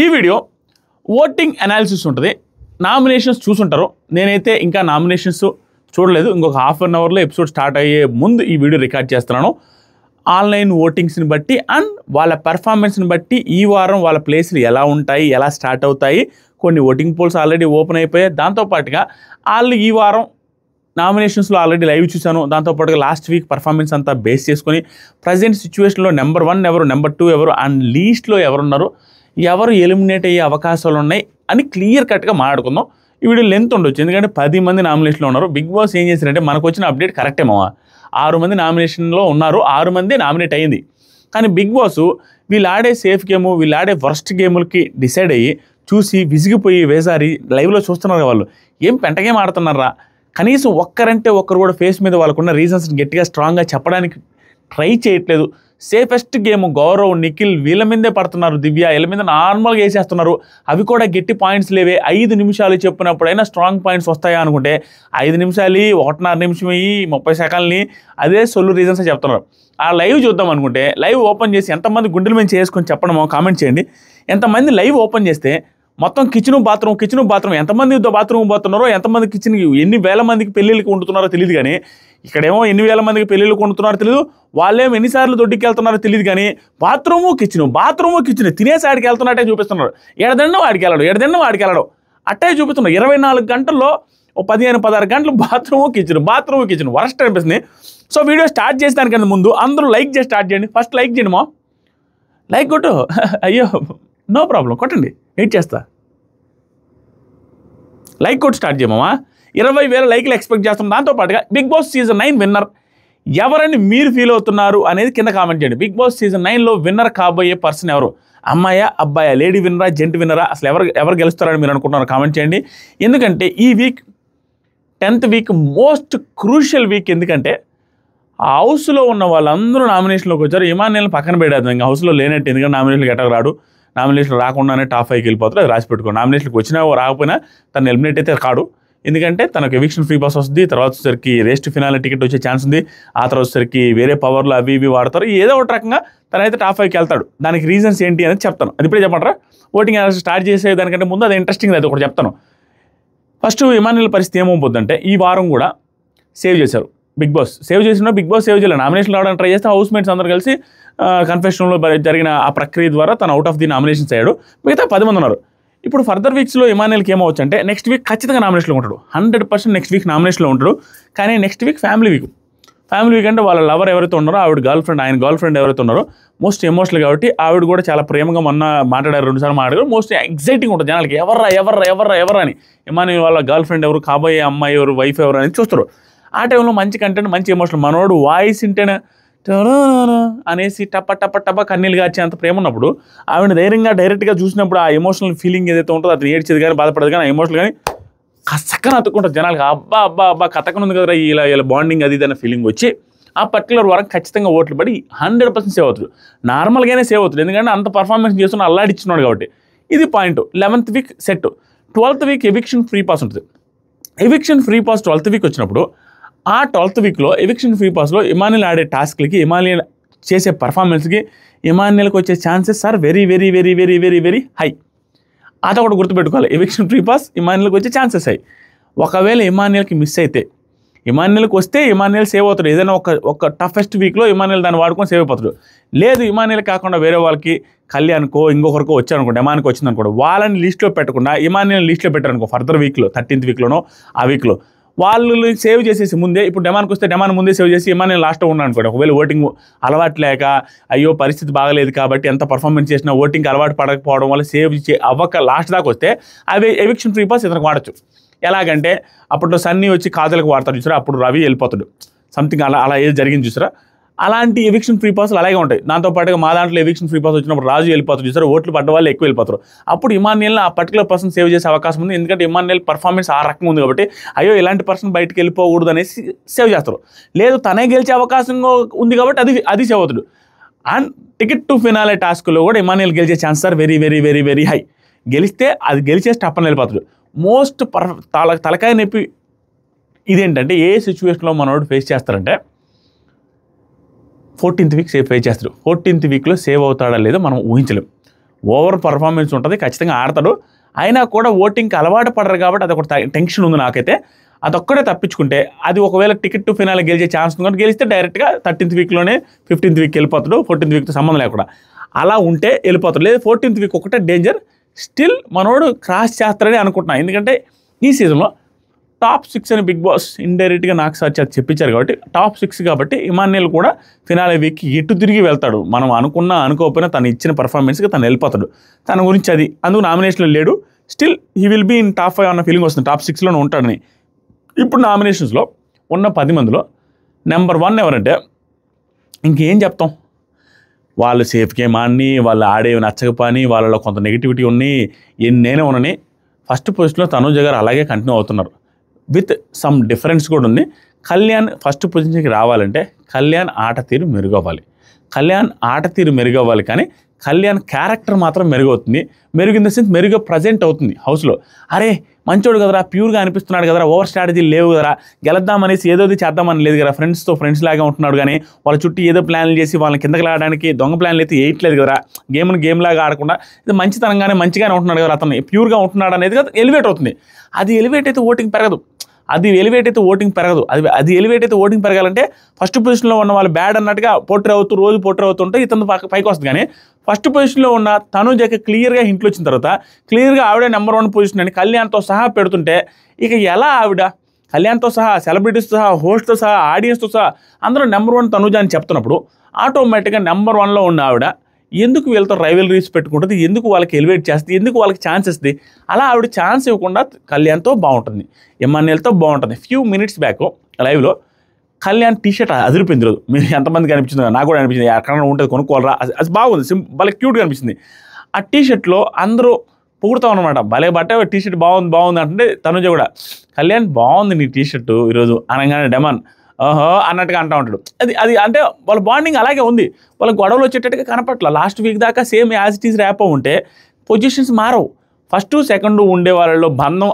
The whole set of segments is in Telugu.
ఈ వీడియో ఓటింగ్ అనాలిసిస్ ఉంటుంది. నామినేషన్స్ చూసుంటారు. నేనైతే ఇంకా నామినేషన్స్ చూడలేదు. ఇంకొక హాఫ్ అన్ అవర్లో ఎపిసోడ్ స్టార్ట్ అయ్యే ముందు ఈ వీడియో రికార్డ్ చేస్తున్నాను. ఆన్లైన్ ఓటింగ్స్ని బట్టి అండ్ వాళ్ళ పెర్ఫార్మెన్స్ని బట్టి ఈ వారం వాళ్ళ ప్లేస్లు ఎలా ఉంటాయి, ఎలా స్టార్ట్ అవుతాయి. కొన్ని ఓటింగ్ పోల్స్ ఆల్రెడీ ఓపెన్ అయిపోయాయి. దాంతోపాటుగా వాళ్ళు ఈ వారం నామినేషన్స్లో ఆల్రెడీ లైవ్ చూశాను. దాంతోపాటుగా లాస్ట్ వీక్ పర్ఫార్మెన్స్ అంతా బేస్ చేసుకొని ప్రజెంట్ సిచ్యువేషన్లో నెంబర్ 1 ఎవరు, నెంబర్ 2 ఎవరు అండ్ లీస్ట్లో ఎవరున్నారు, ఎవరు ఎలిమినేట్ అయ్యే అవకాశాలు ఉన్నాయి అని క్లియర్ కట్గా మాట్లాడుకుందాం. ఈ వీడియో లెంత్ ఉండొచ్చు, ఎందుకంటే 10 మంది నామినేషన్లో ఉన్నారు. బిగ్ బాస్ ఏం చేశారంటే మనకు వచ్చిన అప్డేట్ కరెక్టే మావా, 6 మంది నామినేషన్లో ఉన్నారు, 6 మంది నామినేట్ అయ్యింది. కానీ బిగ్ బాస్ వీళ్ళు ఆడే సేఫ్ గేము, వీళ్ళు ఆడే వర్స్ట్ గేములకి డిసైడ్ అయ్యి చూసి విసిగిపోయి వేసారి లైవ్లో చూస్తున్నారు. వాళ్ళు ఏం పెంట గేమ్ ఆడుతున్నారా, కనీసం ఒక్కరంటే ఒక్కరు కూడా ఫేస్ మీద వాళ్ళకున్న రీజన్స్ని గట్టిగా స్ట్రాంగ్గా చెప్పడానికి ట్రై చేయట్లేదు. సేఫెస్ట్ గేమ్ గౌరవ్, నిఖిల్ వీళ్ళ మీదే పడుతున్నారు. దివ్య వీళ్ళ మీద నార్మల్గా వేసేస్తున్నారు. అవి కూడా గట్టి పాయింట్స్ లేవే. 5 నిమిషాలు చెప్పినప్పుడైనా స్ట్రాంగ్ పాయింట్స్ వస్తాయా అనుకుంటే 5 నిమిషాలు 1.5 నిమిషం 30 సెకండ్ని అదే సొల్లు రీజన్స్ చెప్తున్నారు. ఆ లైవ్ చూద్దాం అనుకుంటే లైవ్ ఓపెన్ చేసి ఎంతమంది గుండెల మీద చేసుకొని చెప్పడం కామెంట్ చేయండి. ఎంతమంది లైవ్ ఓపెన్ చేస్తే మొత్తం కిచెన్ బాత్రూమ్ ఎంతమంది బాత్రూమ్ పోతున్నారో, ఎంతమంది కిచెన్ ఎన్ని వేల మందికి పెళ్ళిళ్ళకి వండుతున్నారో తెలియదు. కానీ ఇక్కడేమో ఎన్ని వేల మందికి పెళ్ళిళ్ళకి వండుతున్నారో తెలియదు, వాళ్ళేమో ఎన్నిసార్లు దొడ్డికి వెళ్తున్నారో తెలియదు. కానీ బాత్రూము కిచెన్ తినేసి ఆడికి వెళ్తున్నట్టే చూపిస్తున్నారు. ఎడదండం ఆడికి వెళ్ళడం అట్టే చూపిస్తున్నారు. 24 గంటల్లో 15-16 గంటలు బాత్రూము కిచెన్ వరస్ట్ అనిపిస్తుంది. సో వీడియో స్టార్ట్ చేసేదానికన్నా ముందు అందరూ లైక్ చేసి స్టార్ట్ చేయండి. ఫస్ట్ లైక్ చేయండి మా, లైక్ కొట్టు. అయ్యో నో ప్రాబ్లం, కొట్టండి, వెయిట్ చేస్తా. లైక్ కొట్టి స్టార్ట్ చేయమా. 20,000 లైక్లు ఎక్స్పెక్ట్ చేస్తాం. దాంతోపాటుగా బిగ్ బాస్ సీజన్ 9 విన్నర్ ఎవరని మీరు ఫీల్ అవుతున్నారు అనేది కింద కామెంట్ చేయండి. బిగ్ బాస్ సీజన్ 9లో విన్నర్ కాబోయే పర్సన్ ఎవరు, అమ్మాయా అబ్బాయా, లేడీ విన్నరా జెంట్ విన్నరా, అసలు ఎవరు గెలుస్తారని మీరు అనుకుంటున్నారు కామెంట్ చేయండి. ఎందుకంటే ఈ week 10th week most crucial week. ఎందుకంటే ఆ హౌస్లో ఉన్న వాళ్ళందరూ నామినేషన్లోకి వచ్చారు. ఇమాన్యుయల్ని పక్కన పెట్టేద్దాం, ఇంకా హౌస్లో లేనట్టు. ఎందుకంటే నామినేషన్కి ఎట్టకు రాడు, నామినేషన్ రాకుండానే టాప్ 5కి వెళ్ళిపోతారు. అది రాసి పెట్టుకో. నామినేషన్కి వచ్చినా రాకపోయినా తను ఎలిమినేట్ అయితే కాడు, ఎందుకంటే తనకు ఎవిక్షన్ ఫ్రీ పాస్ వస్తుంది. తర్వాత వచ్చేసరికి రేస్ టు ఫినాలే టికెట్ వచ్చే ఛాన్స్ ఉంది. ఆ తర్వాత వచ్చేసరికి వేరే పవర్లు అవి ఇవి వాడతారు. ఏదో ఒక రకంగా తనైతే టాప్ 5కి వెళ్తాడు. దానికి రీజన్స్ ఏంటి అనేది చెప్తాను. అది ఇప్పుడే చెప్పంటారా, ఓటింగ్ స్టార్ట్ చేసే దానికంటే ముందు అది ఇంట్రెస్టింగ్, అది ఒకటి చెప్తాను. ఫస్ట్ ఇమాన్యుయల్ పరిస్థితి ఏమవుతుందంటే ఈ వారం కూడా సేవ్ చేశారు. బిగ్ బాస్ సేవ్ చేయలేదు. నామినేషన్ రావడానికి ట్రై చేస్తే హౌస్ మేట్స్ అందరూ కలిసి కన్ఫెషన్లో జరిగిన ఆ ప్రక్రియ ద్వారా తను అవుట్ ఆఫ్ ది నామినేషన్స్ అయ్యాడు. మిగతా 10 మంది ఉన్నారు. ఇప్పుడు ఫర్దర్ వీక్స్లో ఇమాన్యుయల్కి ఏమవచ్చు అంటే నెక్స్ట్ వీక్ ఖచ్చితంగా నామినేషన్లో ఉంటాడు. 100% నెక్స్ట్ వీక్ నామినేషన్లో ఉంటాడు. కానీ నెక్స్ట్ వీక్ ఫ్యామిలీ వీక్ అంటే వాళ్ళ లవర్ ఎవరైతే ఉన్నారో ఆవిడ ఆయన గర్ల్ ఫ్రెండ్ ఎవరైతే ఉన్నారో మోస్ట్ ఎమోషనల్ కాబట్టి ఆవిడ కూడా చాలా ప్రేమగా మొన్న మాట్లాడారు, 2 సార్లు మాట్లాడారు. మోస్ట్ ఎగ్జైటింగ్ ఉంటుంది జనాలకి, ఎవరు అని. ఇమాన్యుయల్ వాళ్ళ గర్ల్ ఫ్రెండ్ ఎవరు, కాబోయే అమ్మాయి ఎవరు, వైఫ్ ఎవరు అని చూస్తారు. ఆ టైంలో మంచి కంటెంట్, మంచి ఎమోషనల్, మనోడు వాయిస్ వింటేనే అనేసి టప్ప కన్నీళ్ళు గార్చి అంత ప్రేమ ఉన్నప్పుడు ఆవిడ ధైర్యంగా డైరెక్ట్గా చూసినప్పుడు ఆ ఎమోషనల్ ఫీలింగ్ ఏదైతే ఉంటుందో అతను ఏడ్చేది కానీ బాధపడదు కానీ ఆ ఎమోషనల్ కానీ కసక్కన అతుక్కుంటుంది జనాలకి. అబ్బా కథకనుంది కదరా ఇలా బాండింగ్ అది అన్న ఫీలింగ్ వచ్చి ఆ పర్టికులర్ వారం ఖచ్చితంగా ఓట్లు పడి 100% సేవ్ అవుతుంది. నార్మల్గానే సేవ్ అవుతుంది, ఎందుకంటే అంత పర్ఫార్మెన్స్ చేస్తున్న అల్లాడిచ్చినాడు కాబట్టి. ఇది point. 11th week set. 12th week eviction free pass ఉంటుంది. Eviction free pass 12th week వచ్చినప్పుడు ఆ 12th వీక్లో ఎవిక్షన్ ఫ్రీ పాస్లో ఇమాన్యుయల్ ఆడే టాస్క్లకి, ఇమాన్యుయల్ చేసే పర్ఫార్మెన్స్కి ఇమాన్యుయల్కి వచ్చే chances are very very very very very very high. అదొకటి గుర్తుపెట్టుకోవాలి. ఎవిక్షన్ ఫ్రీ పాస్ ఇమాన్యుయల్కి వచ్చే ఛాన్సెస్ హై. ఒకవేళ ఇమాన్యుయల్కి మిస్ అయితే, ఇమాన్యుయల్కి వస్తే ఇమాన్యుయల్ సేవ్ అవుతాడు. ఏదైనా ఒక టఫెస్ట్ వీక్లో ఇమాన్యుయల్ దాన్ని వాడుకొని సేవ్ అయిపోతాడు. లేదు ఇమాన్యుయల్ కాకుండా వేరే వాళ్ళకి కళ్యాణ్కో ఇంకొకరికో వచ్చారనుకోండి, ఇమాన్కి వచ్చిందనుకోండి, వాళ్ళని లిస్ట్లో పెట్టకుండా ఇమాన్యుయల్ లిస్ట్లో పెట్టారనుకో ఫర్దర్ వీక్లో 13th వీక్లోనో ఆ వీక్లో వాళ్ళు సేవ్ చేసేసి ముందే, ఇప్పుడు డెమాన్కి వస్తే డెమాన్ ముందే సేవ్ చేసి ఇమాన్యుయల్ లాస్ట్లో ఉన్నాను అనుకోండి. ఒకవేళ ఓటింగ్ అలవాటు లేక అయ్యో పరిస్థితి బాగలేదు కాబట్టి ఎంత పర్ఫార్మెన్స్ చేసినా ఓటింగ్కి అలవాటు పడకపోవడం వల్ల సేవ్ అవ్వక లాస్ట్ దాకా వస్తే అవి ఎవిక్షన్ ఫ్రీ పాస్ ఇతనికి వాడచ్చు. ఎలాగంటే అప్పట్లో సన్నీ వచ్చి కాజల్కి వాడతాడు చూసారా, అప్పుడు రవి వెళ్ళిపోతాడు, సంథింగ్ అలా ఏది జరిగింది చూసారా. అలాంటి ఎవిక్షన్ ఫ్రీ పాస్లు అలాగే ఉంటాయి. దాంతోపాటుగా మా దాంట్లో ఎవిక్షన్ ఫ్రీ పాస్ వచ్చినప్పుడు రాజు వెళ్ళిపోతాడు చూసారు, ఓట్లు పడ్డ వాళ్ళు ఎక్కువ వెళ్ళిపోతారు. అప్పుడు ఇమాన్యుయల్ని ఆ పర్టికులర్ పర్సన్ సేవ్ చేసే అవకాశం ఉంది, ఎందుకంటే ఇమాన్యుయల్ పర్ఫార్మెన్స్ ఆ రకంగా ఉంది కాబట్టి అయ్యో ఇలాంటి పర్సన్ బయటకు వెళ్ళిపోకూడదు అనేసి సేవ్ చేస్తారు. లేదు తనే గెలిచే అవకాశం ఉంది కాబట్టి అది సేవ్ అవుతాడు. అండ్ టికెట్ టు ఫినాలే టాస్క్లో కూడా ఇమాన్యుయల్ గెలిచే chances are very very very very high. గెలిస్తే అది గెలిచేసి టప్పని వెళ్ళిపోతాడు. మోస్ట్ తలకాయ నొప్పి ఇదేంటంటే ఏ సిచ్యువేషన్లో మనోడు ఫేస్ చేస్తారంటే 14th వీక్ ఫేస్ చేస్తారు. 14th వీక్లో సేవ్ అవుతాడా లేదో మనం ఊహించలేం. ఓవర్ పర్ఫార్మెన్స్ ఉంటుంది, ఖచ్చితంగా ఆడతాడు. అయినా కూడా ఓటింగ్కి అలవాటు పడరు కాబట్టి అది ఒక టెన్షన్ ఉంది నాకైతే. అదొక్కడే తప్పించుకుంటే అది ఒకవేళ టికెట్ టు ఫినాల్ గెలిచే ఛాన్స్ ఉంది కాబట్టి గెలిస్తే డైరెక్ట్గా 13th వీక్లోనే 15th వీక్ వెళ్ళిపోతాడు, 14th వీక్తో సంబంధం లేకుండా అలా ఉంటే వెళ్ళిపోతాడు. లేదా 14th వీక్ ఒకటే డేంజర్. స్టిల్ మనోడు క్రాస్ చేస్తాడని అనుకుంటున్నాను. ఎందుకంటే ఈ సీజన్లో టాప్ 6 అని బిగ్ బాస్ ఇండైరెక్ట్గా నాకు చెప్పించారు కాబట్టి టాప్ 6 కాబట్టి ఇమాన్యుయల్ కూడా ఫినాలే వీక్కి ఎటు తిరిగి వెళ్తాడు. మనం అనుకోకపోయినా తను ఇచ్చిన పర్ఫార్మెన్స్కి తను వెళ్ళిపోతాడు. తన గురించి అది అందుకు నామినేషన్లో లేడు. Still he will be in top 5 అన్న ఫీలింగ్ వస్తుంది, టాప్ 6లోనే ఉంటాడని. ఇప్పుడు నామినేషన్స్లో ఉన్న 10 మందిలో నెంబర్ 1 ఎవరంటే ఇంకేం చెప్తాం, వాళ్ళు సేఫ్ గేమ్ ఆడిని, వాళ్ళు ఆడేవి నచ్చకపోని, వాళ్ళలో కొంత నెగిటివిటీ ఉన్నాయి, ఎన్నైనా ఉన్నని ఫస్ట్ పొజిషన్లో తనూజ గారు అలాగే కంటిన్యూ అవుతున్నారు. విత్ సమ్ డిఫరెన్స్ కూడా ఉంది. కళ్యాణ్ ఫస్ట్ పొజిషన్కి రావాలంటే కళ్యాణ్ ఆట తీరు మెరుగవ్వాలి. కానీ కళ్యాణ్ క్యారెక్టర్ మాత్రం మెరుగవుతుంది. ఇన్ ద సెన్స్ మెరుగ్గా ప్రజెంట్ అవుతుంది హౌస్లో. అరే మంచోడు కదరా, ప్యూర్గా అనిపిస్తున్నాడు కదరా, ఓవర్ స్ట్రాటజీ లేవు కదరా, గెలుద్దామనేసి ఏదోది చేద్దామని లేదు కదా, ఫ్రెండ్స్ లాగా ఉంటున్నాడు. కానీ వాళ్ళ చుట్టూ ఏదో ప్లాన్లు చేసి వాళ్ళని కిందకి లాగడానికి దొంగ ప్లాన్లు అయితే వేయట్లేదు కదరా, గేమ్ లాగా ఆడకుండా ఇది మంచితనంగానే మంచిగానే ఉంటున్నాడు కదా, అతను ప్యూర్గా ఉంటున్నాడు అనేది కదా ఎలివేట్ అవుతుంది. అది ఎలివేట్ అయితే ఓటింగ్ పెరగదు. అది ఎలివేట్ అయితే ఓటింగ్ పెరగాలంటే ఫస్ట్ పొజిషన్లో ఉన్న వాళ్ళు బ్యాడ్ అన్నట్టుగా రోజు పోట్రే అవుతుంటే ఇతను పైకి వస్తుంది. కానీ ఫస్ట్ పొజిషన్లో ఉన్న తనూజకి క్లియర్గా హింట్లు వచ్చిన తర్వాత క్లియర్గా ఆవిడే నెంబర్ 1 పొజిషన్ అని కళ్యాణ్తో సహా పెడుతుంటే ఇక ఎలా ఆవిడ కళ్యాణ్తో సహా, సెలబ్రిటీస్తో సహా, హోస్ట్తో సహా, ఆడియన్స్తో సహా అందరూ నెంబర్ 1 తనూజ అని చెప్తున్నప్పుడు ఆటోమేటిక్గా నెంబర్ 1లో ఉన్న ఆవిడ ఎందుకు వీళ్ళతో రైవలరీస్ పెట్టుకుంటుంది, ఎందుకు వాళ్ళకి ఎలివేట్ చేస్తుంది, ఎందుకు వాళ్ళకి ఛాన్స్ ఇస్తుంది? అలా ఆవిడ ఛాన్స్ ఇవ్వకుండా కళ్యాణ్తో బాగుంటుంది, ఇమాన్యుయల్తో బాగుంటుంది. ఫ్యూ మినిట్స్ బ్యాక్ లైవ్లో కళ్యాణ్ టీషర్ట్ అదిరిపోయింది రోజు. మీరు ఎంతమందికి అనిపించింది, నాకు కూడా అనిపించింది, ఎక్కడ ఉంటుంది కొనుక్కోవాలరా, అది బాగుంది, భలే క్యూట్గా అనిపించింది. ఆ టీషర్ట్లో అందరూ పొగుడుతాం అనమాట, భలే బట్ట టీషర్ట్ బాగుంది అంటే తనుజ కూడా కళ్యాణ్ బాగుంది నీ టీషర్టు ఈరోజు అనగానే డెమాన్ ఓహో అన్నట్టుగా అంటూ ఉంటాడు. అది అంటే వాళ్ళ బాండింగ్ అలాగే ఉంది. వాళ్ళ గొడవలు వచ్చేటట్టుగా కనపట్ల. లాస్ట్ వీక్ దాకా సేమ్ యాజ్ ఇట్ ఈజ్ ర్యాప్ ఉంటే పొజిషన్స్ మారవు. ఫస్ట్ సెకండ్ ఉండే వాళ్ళలో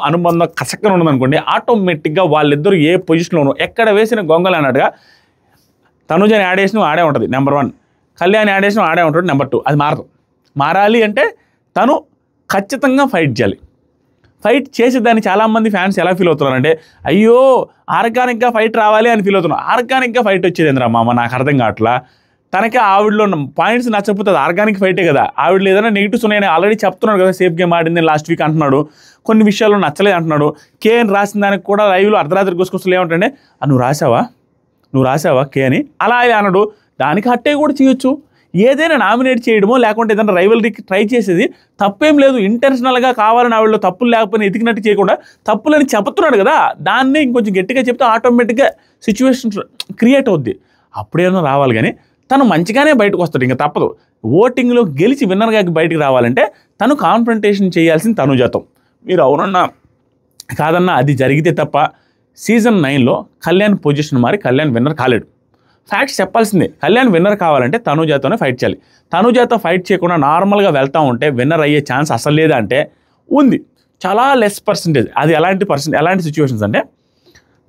అనుబంధం కసక్కన ఉన్నదనుకోండి, ఆటోమేటిక్గా వాళ్ళిద్దరూ ఏ పొజిషన్లోనూ ఎక్కడ వేసిన గొంగలు అన్నట్టుగా తనుజని యాడ్ చేసిన ఆడే ఉంటుంది నెంబర్ 1, కళ్యాణ్ యాడ్ చేసిన ఆడే ఉంటాడు నెంబర్ 2. అది మారాలి అంటే తను ఖచ్చితంగా ఫైట్ చేయాలి. ఫైట్ చేసేదాన్ని చాలామంది ఫ్యాన్స్ ఎలా ఫీల్ అవుతున్నారంటే అయ్యో ఆర్గానిక్గా ఫైట్ రావాలి అని ఫీల్ అవుతున్నారు. ఆర్గానిక్గా ఫైట్ వచ్చేది ఏంద్రా మామ, నాకు అర్థం కావట్లా. తనకే ఆవిడలో పాయింట్స్ నచ్చకపోతే ఆర్గానిక్ ఫైటే కదా. ఆవిడలో ఏదైనా నెగిటివ్స్ ఉన్నాయని ఆల్రెడీ చెప్తున్నాడు కదా, సేఫ్ గేమ్ ఆడింది లాస్ట్ వీక్ అంటున్నాడు, కొన్ని విషయాల్లో నచ్చలేదు అంటున్నాడు. కేఎన్ రాసిన దానికి కూడా లైవ్లో అర్ధరాత్రి గుసుకొస్తూ ఏమంటే నువ్వు రాసావా కే అని అలా అన్నాడు. దానికి హట్టే కూడా చేయొచ్చు. ఏదైనా నామినేట్ చేయడమో లేకుంటే ఏదైనా రైవలరీకి ట్రై చేసేది తప్పేం లేదు. ఇంటెన్షనల్గా కావాలని ఆవిడలో తప్పులు లేకపోయినా ఎతికినట్టు చేయకుండా తప్పులని చెప్తున్నాడు కదా, దాన్ని ఇంకొంచెం గట్టిగా చెప్తే ఆటోమేటిక్గా సిచ్యువేషన్స్ క్రియేట్ అవుద్ది. అప్పుడేమో రావాలి. కానీ తను మంచిగానే బయటకు వస్తాడు, ఇంకా తప్పదు. ఓటింగ్లో గెలిచి విన్నర్గా బయటికి రావాలంటే తను కాన్ఫ్రంటేషన్ చేయాల్సింది తనుజతో. మీరు అవునన్నా కాదన్నా అది జరిగితే తప్ప సీజన్ 9లో కళ్యాణ్ పొజిషన్ మారి కళ్యాణ్ విన్నర్ కాలేడు. ఫ్యాక్ట్స్ చెప్పాల్సిందే. కళ్యాణ్ విన్నర్ కావాలంటే తనుజతోనే ఫైట్ చేయాలి. తనుజతో ఫైట్ చేయకుండా నార్మల్గా వెళ్తూ ఉంటే విన్నర్ అయ్యే ఛాన్స్ అసలు లేదా అంటే ఉంది, చాలా లెస్ పర్సంటేజ్. అది ఎలాంటి సిచ్యువేషన్స్ అంటే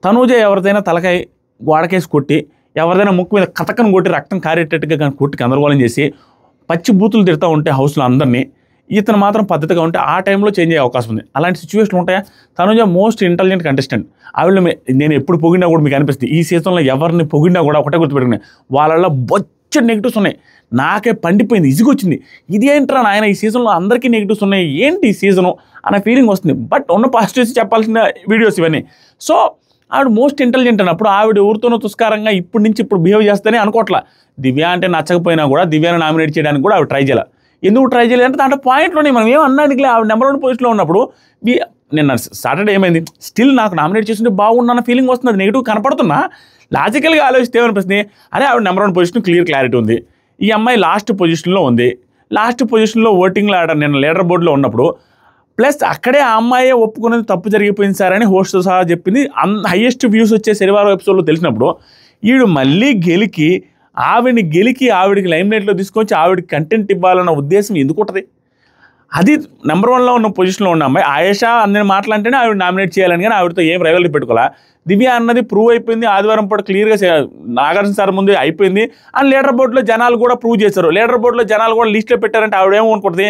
తనుజ ఎవరిదైనా తలకాయ గోడకేసి కొట్టి, ఎవరిదైనా ముక్కు మీద కథకను కొట్టి రక్తం కారేటట్టుగా కానీ కొట్టి గందరగోళం చేసి పచ్చి బూతులు తిడతా ఉంటే హౌస్లో అందరినీ, ఇతను మాత్రం పద్ధతిగా ఉంటే ఆ టైంలో చేంజ్ అయ్యే అవకాశం ఉంది. అలాంటి సిచ్యువేషన్లు ఉంటాయా? Tanuja most intelligent contestant. ఆవిడ నేను ఎప్పుడు పొగిడినా కూడా మీకు అనిపిస్తుంది, ఈ సీజన్లో ఎవరిని పొగిడినా కూడా ఒకటే గుర్తుపెట్టుకున్నాయి, వాళ్ళలో బొచ్చ నెగిటివ్స్ ఉన్నాయి. నాకే పండిపోయింది, ఇసుగొచ్చింది. ఇది ఏంట్రా నాయన, ఈ సీజన్లో అందరికీ నెగిటివ్స్ ఉన్నాయి, ఏంటి ఈ సీజను అనే ఫీలింగ్ వస్తుంది. బట్ ఉన్న పాజిటివ్స్ చెప్పాల్సిన వీడియోస్ ఇవన్నీ. సో ఆవిడ మోస్ట్ ఇంటెలిజెంట్ అన్నప్పుడు ఆవిడ ఎవరితోనో తుస్కారంగా ఇప్పుడు బిహేవ్ చేస్తేనే అనుకోవట్లా. దివ్య అంటే నచ్చకపోయినా కూడా దివ్యాను నామినేట్ చేయడానికి కూడా ఆవిడ ట్రై చేయాలి. ఎందుకు ట్రై చేయలేదు అంటే దాంట్లో పాయింట్లోనే మనం ఏమన్నానికి ఆవిడ నెంబర్ 1 పొజిషన్లో ఉన్నప్పుడు నిన్న సాటర్డే ఏమైంది, స్టిల్ నాకు నామినేట్ చేస్తుంటే బాగుందన్న ఫీలింగ్ వస్తుంది. అది నెగిటివ్ కనపడుతున్నా లాజికల్గా ఆలోచిస్తే ఏమనిపిస్తుంది, అదే ఆవిడ నెంబర్ 1 పొజిషన్ క్లారిటీ ఉంది, ఈ అమ్మాయి లాస్ట్ పొజిషన్లో ఉంది. లాస్ట్ పొజిషన్లో ఓటింగ్లో నిన్న లీడర్ బోర్డులో ఉన్నప్పుడు ప్లస్ అక్కడే ఆ అమ్మాయే ఒప్పుకునేది తప్పు జరిగిపోయింది సార్ అని హోస్ట్తో సహా చెప్పింది. హైయెస్ట్ వ్యూస్ వచ్చే శనివారం ఎపిసోడ్లో తెలిసినప్పుడు ఈడు మళ్ళీ ఆవిడికి లైమ్లైట్లో తీసుకొచ్చి ఆవిడకి కంటెంట్ ఇవ్వాలన్న ఉద్దేశం ఎందుకు ఉంటుంది? అది నెంబర్ 1లో ఉన్న పొజిషన్లో ఉన్న అమ్మాయి ఆయేషా అన్న మాటలంటేనే ఆవిడ నామినేట్ చేయాలని, కానీ ఆవిడతో ఏం రైవల్రీ పెట్టుకోవాలా. దివ్య అన్నది ప్రూవ్ అయిపోయింది, ఆదివారం పాటు క్లియర్గా నాగార్జున సార్ ముందు అయిపోయింది. అండ్ లీడర్ బోర్డులో జనాలు కూడా ప్రూవ్ చేశారు. లీడర్ బోర్డులో జనాలు కూడా లిస్ట్లో పెట్టారంటే ఆవిడేమనుకుంటుంది,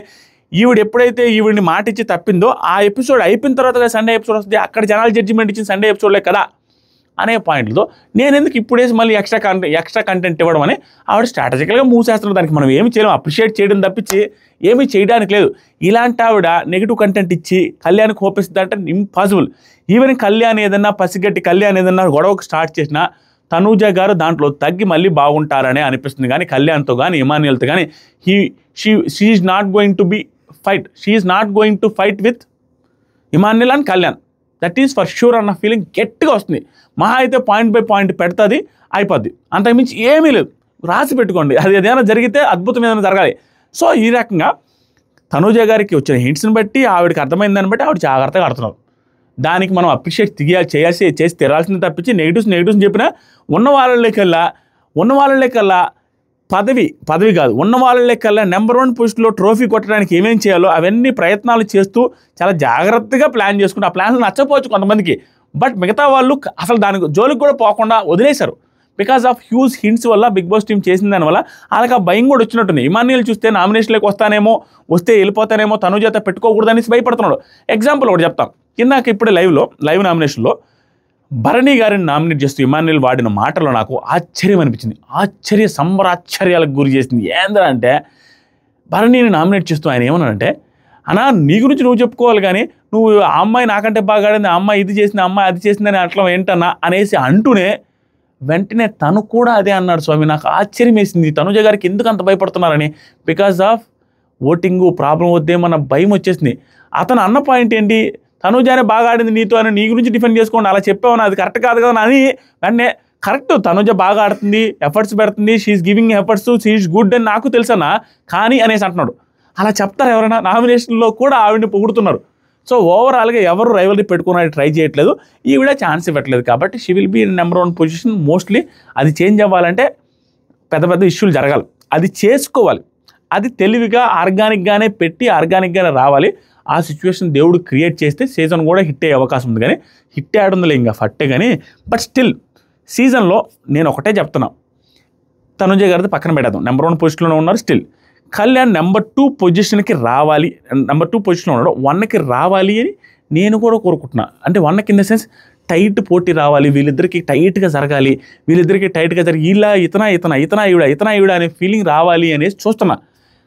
ఈవిడ ఎప్పుడైతే ఈవిడిని మాట ఇచ్చి తప్పిందో ఆ ఎపిసోడ్ అయిపోయిన తర్వాత సండే ఎపిసోడ్ వస్తుంది, అక్కడ జనాలు జడ్జిమెంట్ ఇచ్చిన సండే ఎపిసోడ్లే కదా అనే పాయింట్లతో నేను ఎందుకు ఇప్పుడేసి మళ్ళీ ఎక్స్ట్రా కంటెంట్ ఇవ్వడం అని ఆవిడ స్ట్రాటజికల్గా మూవ్ చేస్తున్నారు. దానికి మనం ఏమి చేయలేము, అప్రిషియేట్ చేయడం తప్పించి ఏమీ చేయడానికి లేదు. ఇలాంటి ఆవిడ నెగిటివ్ కంటెంట్ ఇచ్చి కళ్యాణ్కి హోపిస్తుంది అంటే ఇంపాసిబుల్. ఈవెన్ కళ్యాణ్ ఏదన్నా పసిగట్టి కళ్యాణ్ ఏదన్నా గొడవకు స్టార్ట్ చేసినా తనూజ గారు దాంట్లో తగ్గి మళ్ళీ బాగుంటారనే అనిపిస్తుంది. కానీ కళ్యాణ్తో కానీ ఇమాన్యుయల్తో కానీ she is not going to be fight, she is not going to fight with Emmanuel and Kalyan. That is for sure అన్న ఫీలింగ్ గట్టిగా వస్తుంది. మహా అయితే పాయింట్ బై పాయింట్ పెడుతుంది, అయిపోద్ది. అంతకుమించి ఏమీ లేదు. రాసి పెట్టుకోండి, అది ఏదైనా జరిగితే అద్భుతం ఏదైనా జరగాలి. సో ఈ రకంగా తనూజ గారికి వచ్చిన హింట్స్ని బట్టి ఆవిడకి అర్థమైందని బట్టి ఆవిడ జాగ్రత్తగా ఆడుతున్నారు. దానికి మనం అప్రిషియేట్ చేసి తిరాల్సింది తప్పించి నెగిటివ్స్ చెప్పినా ఉన్న వాళ్ళకల్లా పదవి కాదు, ఉన్న వాళ్ళకల్లా నెంబర్ 1 పొజిషన్లో ట్రోఫీ కొట్టడానికి ఏమేం చేయాలో అవన్నీ ప్రయత్నాలు చేస్తూ చాలా జాగ్రత్తగా ప్లాన్ చేసుకుంటూ ఆ ప్లాన్లు నచ్చపోవచ్చు కొంతమందికి. బట్ మిగతా వాళ్ళు అసలు దానికి జోలికి కూడా పోకుండా వదిలేశారు. బికాస్ ఆఫ్ హ్యూజ్ హింట్స్ వల్ల బిగ్ బాస్ టీం చేసిన దానివల్ల వాళ్ళకి ఆ భయం కూడా వచ్చినట్టుంది. ఇమాన్యుయల్ చూస్తే నామినేషన్లోకి వస్తే వెళ్ళిపోతానేమో, తనూజతో పెట్టుకోకూడదని భయపడుతున్నాడు. ఎగ్జాంపుల్ ఒకటి చెప్తాం. కిందాక ఇప్పుడే లైవ్ నామినేషన్లో భరణి గారిని నామినేట్ చేస్తూ ఇమాన్యుయల్ వాడిన మాటలో నాకు ఆశ్చర్యం అనిపించింది. సంబరాశ్చర్యాలకు గురి చేసింది. ఏంటంటే భరణిని నామినేట్ చేస్తూ ఆయన ఏమన్నాడంటే, అన్నా నీ గురించి నువ్వు చెప్పుకోవాలి కానీ నువ్వు ఆ అమ్మాయి నాకంటే బాగా ఆడింది, ఆ అమ్మాయి ఇది చేసింది, ఆ అమ్మాయి అది చేసిందని అట్లా ఏంటన్నా అనేసి అంటూనే వెంటనే తను కూడా అదే అన్నాడు. స్వామి నాకు ఆశ్చర్యం వేసింది, తనుజ గారికి ఎందుకు అంత భయపడుతున్నారని. బికాజ్ ఆఫ్ ఓటింగు ప్రాబ్లం వద్దేమన్న భయం వచ్చేసింది. అతను అన్న పాయింట్ ఏంటి, తనుజానే బాగా ఆడింది నీతో అని, నీ గురించి డిఫెండ్ చేసుకోండి, అలా చెప్పావని అది కరెక్ట్ కాదు కదా అని వెంటనే కరెక్ట్, తనుజ బాగా ఆడుతుంది, ఎఫర్ట్స్ పెడుతుంది, she is giving efforts, she is good అని నాకు తెలుసన్నా కానీ అనేసి అంటున్నాడు. అలా చెప్తారు ఎవరైనా? నామినేషన్లో కూడా ఆవిడని పొగుడుతున్నారు. సో ఓవరాల్గా ఎవరు రైవల్రీ పెట్టుకున్నది ట్రై చేయట్లేదు, ఈవిడ ఛాన్స్ ఇవ్వట్లేదు. కాబట్టి she will be number 1 position mostly. అది చేంజ్ అవ్వాలంటే పెద్ద ఇష్యూలు జరగాలి, అది చేసుకోవాలి, అది తెలివిగా ఆర్గానిక్గానే పెట్టి ఆర్గానిక్గానే రావాలి. ఆ సిచ్యువేషన్ దేవుడు క్రియేట్ చేస్తే సీజన్ కూడా హిట్ అయ్యే అవకాశం ఉంది. కానీ హిట్ ఆడుందిలే ఇంకా ఫట్టే కానీ. బట్ స్టిల్ సీజన్లో నేను ఒకటే చెప్తున్నా, తనుజ గారిది పక్కన పెట్టేద్దాం, నెంబర్ 1 పొజిషన్లోనే ఉన్నారు. స్టిల్ కళ్యాణ్ నెంబర్ 2 పొజిషన్కి రావాలి, నెంబర్ 2 పొజిషన్లో ఉన్నాడు, 1కి రావాలి అని నేను కూడా కోరుకుంటున్నా. అంటే 1కి ఇన్ ద సెన్స్ టైట్ పోటీ రావాలి, వీళ్ళిద్దరికి టైట్గా జరగాలి, వీళ్ళిద్దరికి టైట్గా జరిగి ఇలా ఇతన ఈవిడ అనే ఫీలింగ్ రావాలి అనేసి చూస్తున్నా.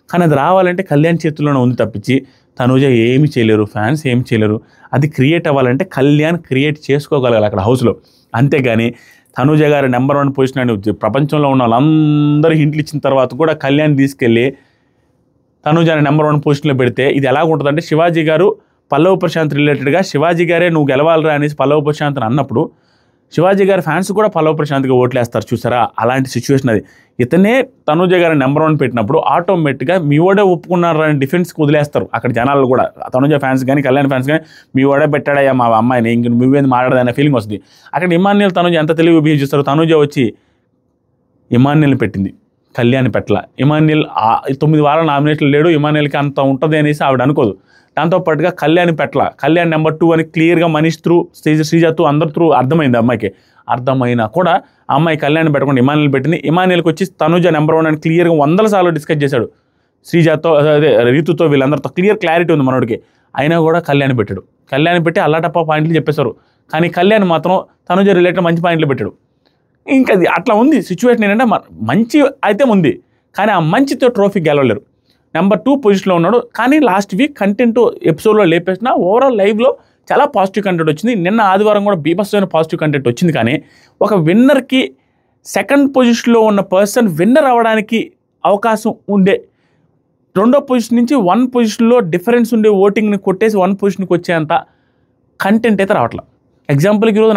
కానీ అది రావాలంటే కళ్యాణ్ చేతుల్లోనే ఉంది తప్పించి తనుజ ఏమి చేయలేరు, ఫ్యాన్స్ ఏమి చేయలేరు. అది క్రియేట్ అవ్వాలంటే కళ్యాణ్ క్రియేట్ చేసుకోగలగాలి అక్కడ హౌస్లో. అంతేగాని తనుజ గారు నెంబర్ 1 పొజిషన్ అని ప్రపంచంలో ఉన్న వాళ్ళందరూ హింట్లు ఇచ్చిన తర్వాత కూడా కళ్యాణ్ తీసుకెళ్ళి తనుజాని నెంబర్ 1 పొజిషన్లో పెడితే ఇది ఎలాగుంటుందంటే, శివాజీ గారు పల్లవ్ ప్రశాంత్ రిలేటెడ్గా శివాజీ గారే నువ్వు గెలవాలరా అనేసి పల్లవ్ ప్రశాంత్ అన్నప్పుడు శివాజీ గారి ఫ్యాన్స్ కూడా పల్లవ్ ప్రశాంత్గా ఓట్లేస్తారు చూసారా, అలాంటి సిచ్యువేషన్ అది. ఇతనే తనుజ గారి నెంబర్ 1 పెట్టినప్పుడు ఆటోమేటిక్గా మీ ఓడే ఒప్పుకున్నారా అని డిఫెన్స్కి వదిలేస్తారు అక్కడ జనాలు కూడా. తనుజ ఫ్యాన్స్ కానీ కళ్యాణ్ ఫ్యాన్స్ కానీ మీ ఓడే పెట్టాడయ్యా మా అమ్మాయిని, ఇంక నువ్వేంది మాట్లాడదనే ఫీలింగ్ వస్తుంది. అక్కడ ఇమాన్యుయల్ తనుజ ఎంత తెలివి బిహేవ్ చేస్తారు. తనుజ వచ్చి ఇమాన్యుల్ని పెట్టింది, కళ్యాణ్ పెట్టల. ఇమాన్యుల్ 9 వారాల నామినేషన్లు లేడు, ఇమాన్యుల్కి అంత ఉంటుంది అనేసి ఆవిడ అనుకోదు. దాంతోపాటుగా కళ్యాణ్ పెట్టల. కళ్యాణ్ నెంబర్ 2 అని క్లియర్గా మనీష్ త్రూ శ్రీజ అందరి త్రూ అర్థమైంది అమ్మాయికి. అర్థమైనా కూడా ఆ అమ్మాయి కళ్యాణ్ పెట్టకుండా ఇమాన్యుల్ పెట్టింది. ఇమాన్యుల్కి వచ్చి తనుజ నెంబర్ 1 అని క్లియర్గా 100 సార్లు డిస్కస్ చేశాడు శ్రీజతో, అదే రీతుతో, వీళ్ళందరితో క్లారిటీ ఉంది మనోడికి. అయినా కూడా కళ్యాణ్ పెట్టాడు. కళ్యాణ్ పెట్టి అల్లాటప్ప పాయింట్లు చెప్పేశారు. కానీ కళ్యాణ్ మాత్రం తనుజ రిలేటెడ్ మంచి పాయింట్లు పెట్టాడు. ఇంకా అది అట్లా ఉంది సిచ్యువేషన్. ఏంటంటే మంచి అయితే ఉంది కానీ ఆ మంచితో ట్రోఫీ గెలవలేరు. నెంబర్ 2 పొజిషన్లో ఉన్నాడు. కానీ లాస్ట్ వీక్ కంటెంట్ ఎపిసోడ్లో లేపేసిన ఓవరాల్ లైవ్లో చాలా పాజిటివ్ కంటెంట్ వచ్చింది. నిన్న ఆదివారం కూడా బీభత్సమైన పాజిటివ్ కంటెంట్ వచ్చింది. కానీ ఒక విన్నర్కి 2nd పొజిషన్లో ఉన్న పర్సన్ విన్నర్ అవ్వడానికి అవకాశం ఉండే, 2వ పొజిషన్ నుంచి 1 పొజిషన్లో డిఫరెన్స్ ఉండే ఓటింగ్ని కొట్టేసి 1 పొజిషన్కి వచ్చేంత కంటెంట్ అయితే రావట్లేదు. ఎగ్జాంపుల్కి ఈరోజు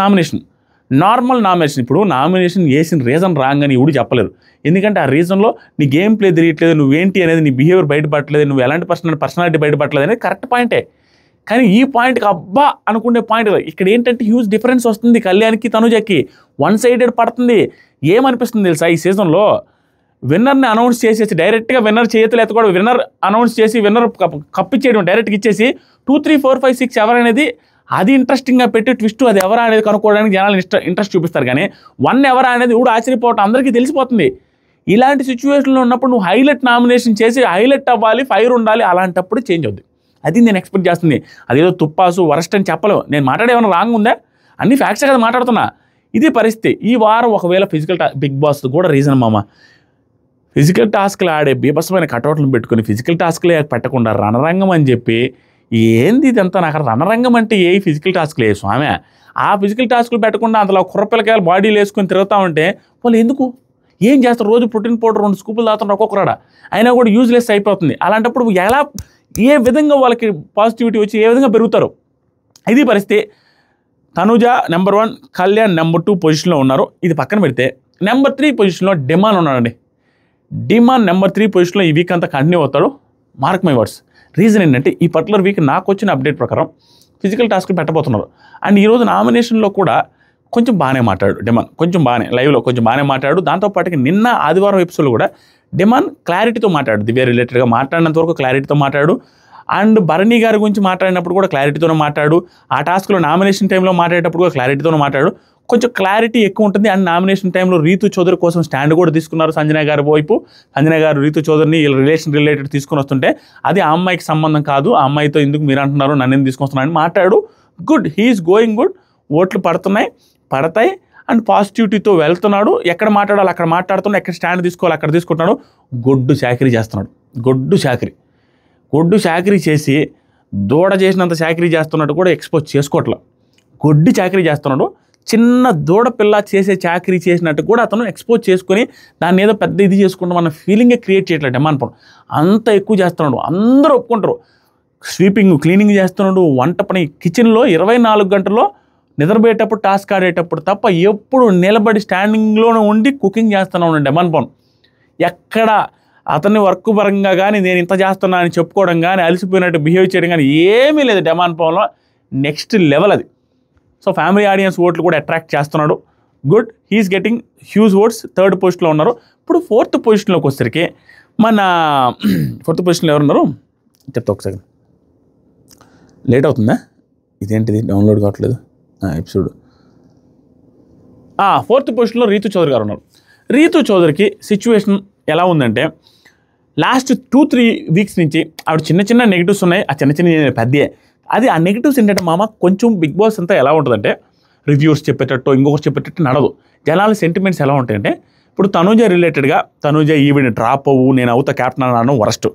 నార్మల్ నామినేషన్. ఇప్పుడు నామినేషన్ వేసిన రీజన్ రాంగ్ అని ఎవడు చెప్పలేరు. ఎందుకంటే ఆ రీజన్లో నీ గేమ్ ప్లే తెలియట్లేదు, నువ్వేంటి అనేది, నీ బిహేవియర్ బయటపడలేదు, నువ్వు ఎలాంటి పర్సనాలిటీ బయటపడలేదు అనేది కరెక్ట్ పాయింటే. కానీ ఈ పాయింట్కి అబ్బా అనుకునే పాయింట్ ఇక్కడ ఏంటంటే హ్యూజ్ డిఫరెన్స్ వస్తుంది కళ్యాణ్కి తనుజకి. 1 సైడెడ్ పడుతుంది. ఏమనిపిస్తుంది తెలుసా, ఈ సీజన్లో విన్నర్ని అనౌన్స్ చేసేసి డైరెక్ట్గా విన్నర్ చేతులు ఎత్తకూడదు, విన్నర్ అనౌన్స్ చేసి విన్నర్ కప్పిచ్చేయడం డైరెక్ట్గా ఇచ్చేసి 2, 3, 4, 5, 6 ఎవరనేది అది ఇంట్రెస్టింగ్గా పెట్టి ట్విస్ట్ అది ఎవరా అనేది కనుక్కోవడానికి జనాలు ఇంట్రెస్ట్ చూపిస్తారు. కానీ 1 ఎవరా అనేది కూడా ఆశ్చర్యపోవటం అందరికీ తెలిసిపోతుంది. ఇలాంటి సిచ్యువేషన్లో ఉన్నప్పుడు నువ్వు హైలైట్ నామినేషన్ చేసి హైలైట్ అవ్వాలి, ఫైర్ ఉండాలి, అలాంటప్పుడు చేంజ్ అవుద్ది. అది నేను ఎక్స్పెక్ట్ చేస్తుంది. అదేదో తుప్పాసు వరస్ట్ అని చెప్పలేవు. నేను మాట్లాడే ఏమైనా రాంగ్ ఉందా? అన్ని ఫ్యాక్ట్సే కదా మాట్లాడుతున్నా. ఇది పరిస్థితి. ఈ వారం ఒకవేళ బిగ్ బాస్ కూడా రీజన్ మామ, ఫిజికల్ టాస్క్లు ఆడే బీభత్సమైన కటౌట్లను పెట్టుకుని ఫిజికల్ టాస్క్లే పెట్టకుండా రణరంగం అని చెప్పి ఏంది ఇదంతా? నాకు రణరంగం అంటే ఏ ఫిజికల్ టాస్క్లే స్వామి? ఆ ఫిజికల్ టాస్క్లు పెట్టకుండా అందులో కుర్రపిల్లకాయలు బాడీలు వేసుకొని తిరుగుతూ ఉంటే వాళ్ళు ఎందుకు ఏం చేస్తారు? రోజు ప్రోటీన్ పౌడర్ 2 స్కూపులు తాగుతున్నారు ఒక్కొక్కరాడ, అయినా కూడా యూజ్లెస్ అయిపోతుంది. అలాంటప్పుడు ఎలా ఏ విధంగా వాళ్ళకి పాజిటివిటీ వచ్చి ఏ విధంగా పెరుగుతారు? ఇది పరిస్థితి. తనుజ నెంబర్ 1, కళ్యాణ్ నెంబర్ 2 పొజిషన్లో ఉన్నారు. ఇది పక్కన పెడితే నెంబర్ 3 పొజిషన్లో డిమాన్ ఉన్నాడండి. డిమాన్ నెంబర్ 3 పొజిషన్లో ఈ వీక్ అంతా కంటిన్యూ అవుతాడు. Mark my words. రీజన్ ఏంటంటే ఈ పర్టికులర్ వీక్ నాకు వచ్చిన అప్డేట్ ప్రకారం ఫిజికల్ టాస్క్లు పెట్టబోతున్నారు. అండ్ ఈరోజు నామినేషన్లో కూడా కొంచెం బాగానే మాట్లాడు డిమాన్, కొంచెం బాగానే లైవ్లో కొంచెం బాగానే మాట్లాడు. దాంతోపాటుగా నిన్న ఆదివారం ఎపిసోడ్లో కూడా డిమాన్ క్లారిటీతో మాట్లాడు, దివ్య రిలేటెడ్గా మాట్లాడినంత వరకు క్లారిటీతో మాట్లాడు. అండ్ భరణి గారి గురించి మాట్లాడినప్పుడు కూడా క్లారిటీతోనే మాట్లాడు. ఆ టాస్క్లో నామినేషన్ టైంలో మాట్లాడేటప్పుడు కూడా క్లారిటీతోనే మాట్లాడు. కొంచెం క్లారిటీ ఎక్కువ ఉంటుంది. అండ్ నామినేషన్ టైంలో రీతు చౌదరి కోసం స్టాండ్ కూడా తీసుకున్నారు సంజన గారి వైపు. సంజన గారు రీతు చౌదరిని రిలేషన్ రిలేటెడ్ తీసుకుని వస్తుంటే అది ఆ అమ్మాయికి సంబంధం కాదు, ఆ అమ్మాయితో ఎందుకు మీరు అంటున్నారు, నన్ను తీసుకొస్తున్నారని మాట్లాడు. Good, he's going good. ఓట్లు పడతాయి అండ్ పాజిటివిటీతో వెళ్తున్నాడు. ఎక్కడ మాట్లాడాలి అక్కడ మాట్లాడుతున్నాడు, ఎక్కడ స్టాండ్ తీసుకోవాలి అక్కడ తీసుకుంటున్నాడు. గొడ్డు చాకరీ చేస్తున్నాడు. గొడ్డు చాకరీ చేసి దూడ చేసినంత చాకరీ చేస్తున్నట్టు కూడా ఎక్స్పోజ్ చేసుకోవట్లేదు. గొడ్డు చాకరీ చేస్తున్నాడు. చిన్న దూడ పిల్ల చేసే చాకరీ చేసినట్టు కూడా అతను ఎక్స్పోజ్ చేసుకొని దాన్ని ఏదో పెద్ద ఇది చేసుకుంటాం అన్న ఫీలింగే క్రియేట్ చేయట్లేదు. డిమాండ్ పని అంత ఎక్కువ చేస్తున్నాడు. అందరూ ఒప్పుకుంటారు. స్వీపింగ్ క్లీనింగ్ చేస్తున్నాడు. వంట పని కిచెన్లో 24 గంటల్లో నిద్రపోయేటప్పుడు టాస్క్ ఆడేటప్పుడు తప్ప ఎప్పుడు నిలబడి స్టాండింగ్లోనే ఉండి కుకింగ్ చేస్తున్నాడు డిమాండ్ పని. ఎక్కడ అతన్ని వర్క్ పరంగా కానీ నేను ఇంత చేస్తున్నా అని చెప్పుకోవడం కానీ అలసిపోయినట్టు బిహేవ్ చేయడం కానీ ఏమీ లేదు డిమాండ్ పవన్లో. నెక్స్ట్ లెవెల్ అది. సో ఫ్యామిలీ ఆడియన్స్ ఓట్లు కూడా అట్రాక్ట్ చేస్తున్నాడు. Good, he's getting huge votes. 3rd పొజిషన్లో ఉన్నారు. ఇప్పుడు 4th పొజిషన్లోకి వచ్చేసరికి మన 4th పొజిషన్లో ఎవరున్నారు చెప్తా ఒకసారి. లేట్ అవుతుందా? ఇదేంటిది డౌన్లోడ్ కావట్లేదు ఎపిసోడ్. 4th పొజిషన్లో రీతు చౌదరి గారు ఉన్నారు. రీతు చౌదరికి సిచ్యువేషన్ ఎలా ఉందంటే లాస్ట్ 2-3 వీక్స్ నుంచి ఆవిడ చిన్న నెగిటివ్స్ ఉన్నాయి. ఆ చిన్న పెద్దే. అది ఆ నెగిటివ్స్ ఏంటంటే మామ కొంచెం బిగ్ బాస్ అంతా ఎలా ఉంటుందంటే రివ్యూస్ చెప్పేటట్టు ఇంకొకటి చెప్పేటట్టు నడదు. జనాల సెంటిమెంట్స్ ఎలా ఉంటాయంటే ఇప్పుడు తనుజ రిలేటెడ్గా ఈవిడ డ్రాప్ అవ్వు నేను అవుతా క్యాప్టెన్ అన్నాను వరస్ట్,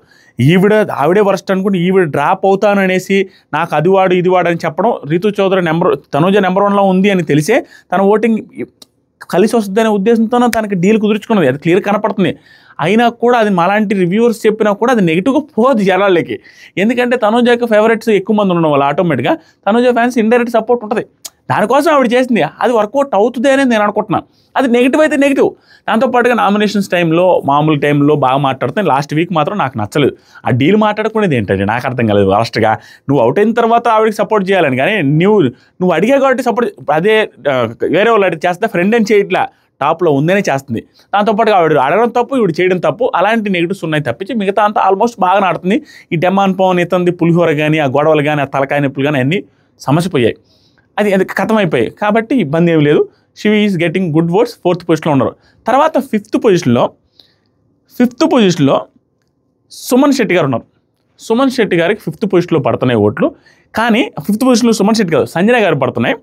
ఆవిడే వరస్ట్ అనుకుంటే ఈవిడ డ్రాప్ అవుతాను అనేసి నాకు అది వాడు ఇది వాడు అని చెప్పడం. రీతు చౌదరి తనుజ నెంబర్ 1లో ఉంది అని తెలిసే తన ఓటింగ్ కలిసి వస్తుందనే ఉద్దేశంతోనే తనకి డీల్ కుదుర్చుకున్నది. అది క్లియర్ కనపడుతుంది. అయినా కూడా అది మాలాంటి రివ్యూవర్స్ చెప్పినా కూడా అది నెగిటివ్గా పోదు జనాలకి. ఎందుకంటే తనుజకి ఫేవరెట్స్ ఎక్కువ మంది ఉండడం వల్ల ఆటోమేటిక్గా తనుజ ఫ్యాన్స్ ఇండైరెక్ట్ సపోర్ట్ ఉంటుంది. దానికోసం ఆవిడ చేసింది. అది వర్కౌట్ అవుతుంది అనేది నేను అనుకుంటున్నాను. అది నెగిటివ్ అయితే నెగిటివ్. దాంతోపాటుగా నామినేషన్స్ టైంలో మామూలు టైంలో బాగా మాట్లాడుతాను. లాస్ట్ వీక్ మాత్రం నాకు నచ్చలేదు. ఆ డీల్ మాట్లాడుకునేది ఏంటంటే నాకు అర్థం కాలేదు. లాస్ట్గా నువ్వు అవుట్ అయిన తర్వాత ఆవిడకి సపోర్ట్ చేయాలని, కానీ నువ్వు అడిగా కాబట్టి సపోర్ట్, అదే వేరే వాళ్ళు అడిగి చేస్తే ఫ్రెండ్ అని చేయట్లా, టాప్లో ఉందనే చేస్తుంది. దాంతోపాటు ఆవిడ అడగడం తప్పు, ఇవిడ చేయడం తప్పు. అలాంటి నెగిటివ్స్ ఉన్నాయి తప్పించి మిగతా అంతా ఆల్మోస్ట్ బాగా ఆడుతుంది. ఈ డెమాన్ పవన్ ఇతంది పులిహోర కానీ ఆ గొడవలు కానీ ఆ తలకాయ నొప్పులు కానీ అన్నీ సమసిపోయాయి. అది కథమైపోయాయి కాబట్టి ఇబ్బంది ఏమి లేదు. She is getting good votes. 4th పొజిషన్లో ఉన్నారు. తర్వాత 5th పొజిషన్లో సుమన్ శెట్టి గారు ఉన్నారు. సుమన్ శెట్టి గారికి 5th పొజిషన్లో పడుతున్నాయి ఓట్లు. కానీ 5th పొజిషన్లో సుమన్ శెట్టి గారు సంజన గారు పడుతున్నాయి.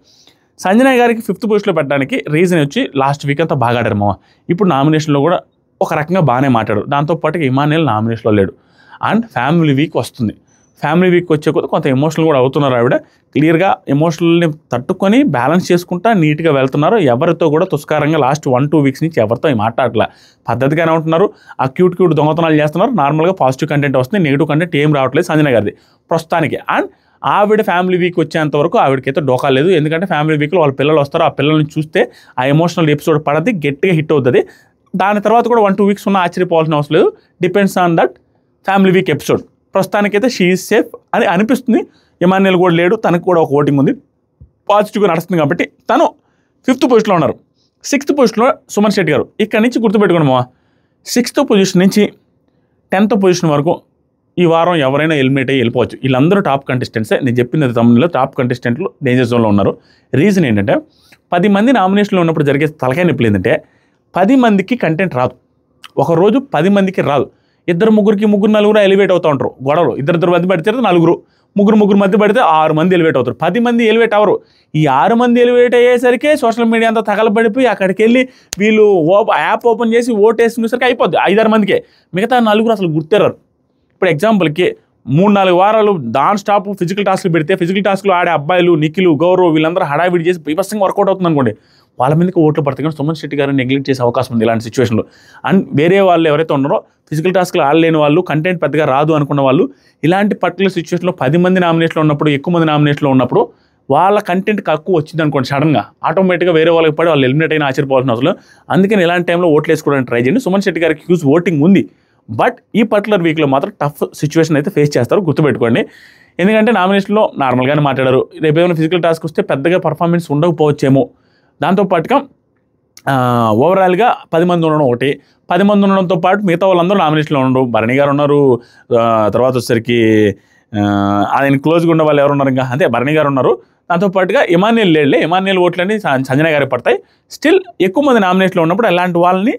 సంజన గారికి 5th పొజిషన్లో పెట్టడానికి రీజన్ వచ్చి లాస్ట్ వీక్ అంతా బాగా ఆడారు మామ. ఇప్పుడు నామినేషన్లో కూడా ఒక రకంగా బాగానే మాట్లాడారు. దాంతోపాటుగా ఇమానుయల్ నామినేషన్లో లేడు. అండ్ ఫ్యామిలీ వీక్ వస్తుంది. ఫ్యామిలీ వీక్ వచ్చే కొద్ది కొంత ఎమోషనల్ కూడా అవుతున్నారు. ఆవిడ క్లియర్గా ఎమోషనల్ని తట్టుకొని బ్యాలెన్స్ చేసుకుంటా నీట్గా వెళ్తున్నారు. ఎవరితో కూడా తుస్కారంగా లాస్ట్ 1-2 వీక్స్ నుంచి ఎవరితో మాట్లాడట్లా, పద్ధతిగానే ఉంటున్నారు. ఆ క్యూట్ దొంగతనాలు చేస్తున్నారు. నార్మల్గా పాజిటివ్ కంటెంట్ వస్తుంది, నెగిటివ్ కంటెంట్ ఏం రావట్లేదు సంజన గారిది ప్రస్తుతానికి. అండ్ ఆవిడ ఫ్యామిలీ వీక్ వచ్చేంత వరకు ఆవిడకైతే డోకా లేదు. ఎందుకంటే ఫ్యామిలీ వీక్లో వాళ్ళ పిల్లలు వస్తారు. ఆ పిల్లల్ని చూస్తే ఆ ఎమోషనల్ ఎపిసోడ్ పడది, గట్టిగా హిట్ అవుతుంది. దాని తర్వాత కూడా 1-2 వీక్స్ ఉన్న ఆశ్చర్యపోవాల్సిన అవసరం లేదు. Depends on that family week episode. ప్రస్తుతానికైతే షీ ఈజ్ సేఫ్ అని అనిపిస్తుంది. ఇమానుయల్ కూడా లేడు, తనకు కూడా ఒక ఓటింగ్ ఉంది, పాజిటివ్గా నడుస్తుంది కాబట్టి తను 5th పొజిషన్లో ఉన్నారు. 6th పొజిషన్లో సుమన్ శెట్టి గారు. ఇక్కడ నుంచి గుర్తుపెట్టుకోండి మామ, 6th పొజిషన్ నుంచి 10th పొజిషన్ వరకు ఈ వారం ఎవరైనా ఎలిమినేట్ అయ్యి వెళ్ళిపోవచ్చు. వీళ్ళందరూ టాప్ కంటెస్టెంట్సే. నేను చెప్పింది తమిళలో టాప్ కంటెస్టెంట్లు డేంజర్ జోన్లో ఉన్నారు. రీజన్ ఏంటంటే 10 మంది నామినేషన్లో ఉన్నప్పుడు జరిగే తలకాయ నొప్పులు ఏంటంటే 10 మందికి కంటెంట్ రాదు. ఒకరోజు 10 మందికి రాదు. ఇద్దరు ముగ్గురు నలుగురు ఎలివేట్ అవుతూ ఉంటారు. గొడవలు ఇద్దరు మధ్య పడితే నలుగురు, ముగ్గురు మధ్య పడితే 6 మంది ఎలివేట్ అవుతారు. 10 మంది ఎలివేట్ అవ్వరు. ఈ 6 మంది ఎలివేట్ అయ్యేసరికి సోషల్ మీడియా అంతా తగలబడిపోయి అక్కడికి వెళ్ళి వీళ్ళు యాప్ ఓపెన్ చేసి ఓటు వేసుకునేసరికి అయిపోద్ది 5-6 మందికే. మిగతా నలుగురు అసలు గుర్తెరారు. ఇప్పుడు ఎగ్జాంపుల్కి 3-4 వారాలు నాన్ స్టాప్ ఫిజికల్ టాస్క్లు పెడితే ఫిజికల్ టాస్క్లు ఆడే అబ్బాయిలు నిఖిల్, గౌరవ్ వీళ్ళందరూ హడావిడి చేసి బీభత్సంగా వర్కౌట్ అవుతుంది అనుకోండి, వాళ్ళ మీదకి ఓట్లు పడతాయి. కానీ సుమన్ శెట్టి గారిని నెగ్లెక్ట్ చేసే అవకాశం ఉంది ఇలాంటి సిచ్యువేషన్లో. అండ్ వేరే వాళ్ళు ఎవరైతే ఉన్నారో ఫిజికల్ టాస్క్లు ఆడలేని వాళ్ళు, కంటెంట్ పెద్దగా రాదు అనుకున్న వాళ్ళు, ఇలాంటి పర్టికులర్ సిచ్యువేషన్లో 10 మంది నామినేషన్లో ఉన్నప్పుడు, ఎక్కువ మంది నామినేషన్లో ఉన్నప్పుడు వాళ్ళ కంటెంట్ తక్కువ వచ్చింది అనుకోండి, సడన్గా ఆటోమేటిక్గా వేరే వాళ్ళకి పడి వాళ్ళు ఎలిమినేట్ అయినా ఆశ్చర్యపోవాల్సిన అవసరం. అందుకని ఇలాంటి టైంలో ఓట్లు వేసుకోవడానికి ట్రై చేయండి. సుమన్ శెట్టి గారికి హ్యూజ్ ఓటింగ్ ఉంది. బట్ ఈ పర్టికులర్ వీక్లో మాత్రం టఫ్ సిచ్యువేషన్ అయితే ఫేస్ చేస్తారు, గుర్తుపెట్టుకోండి. ఎందుకంటే నామినేషన్లో నార్మల్గానే మాట్లాడారు. రేపు ఏమైనా ఫిజికల్ టాస్క్ వస్తే పెద్దగా పర్ఫార్మెన్స్ ఉండకపోవచ్చేమో. దాంతోపాటుగా ఓవరాల్గా 10 మంది ఉండడం ఒకటి, 10 మంది ఉండడంతో పాటు మిగతా వాళ్ళందరూ నామినేషన్లో ఉండరు. భరణి గారు ఉన్నారు, తర్వాత వచ్చేసరికి ఆయన క్లోజ్గా ఉన్న వాళ్ళు ఎవరు ఉన్నారు, ఇంకా అంతే భరణి గారు ఉన్నారు. దాంతోపాటుగా ఇమాన్యుయల్ ఓట్లన్నీ సంజన గారికి పడతాయి. స్టిల్ ఎక్కువ మంది నామినేషన్లో ఉన్నప్పుడు అలాంటి వాళ్ళని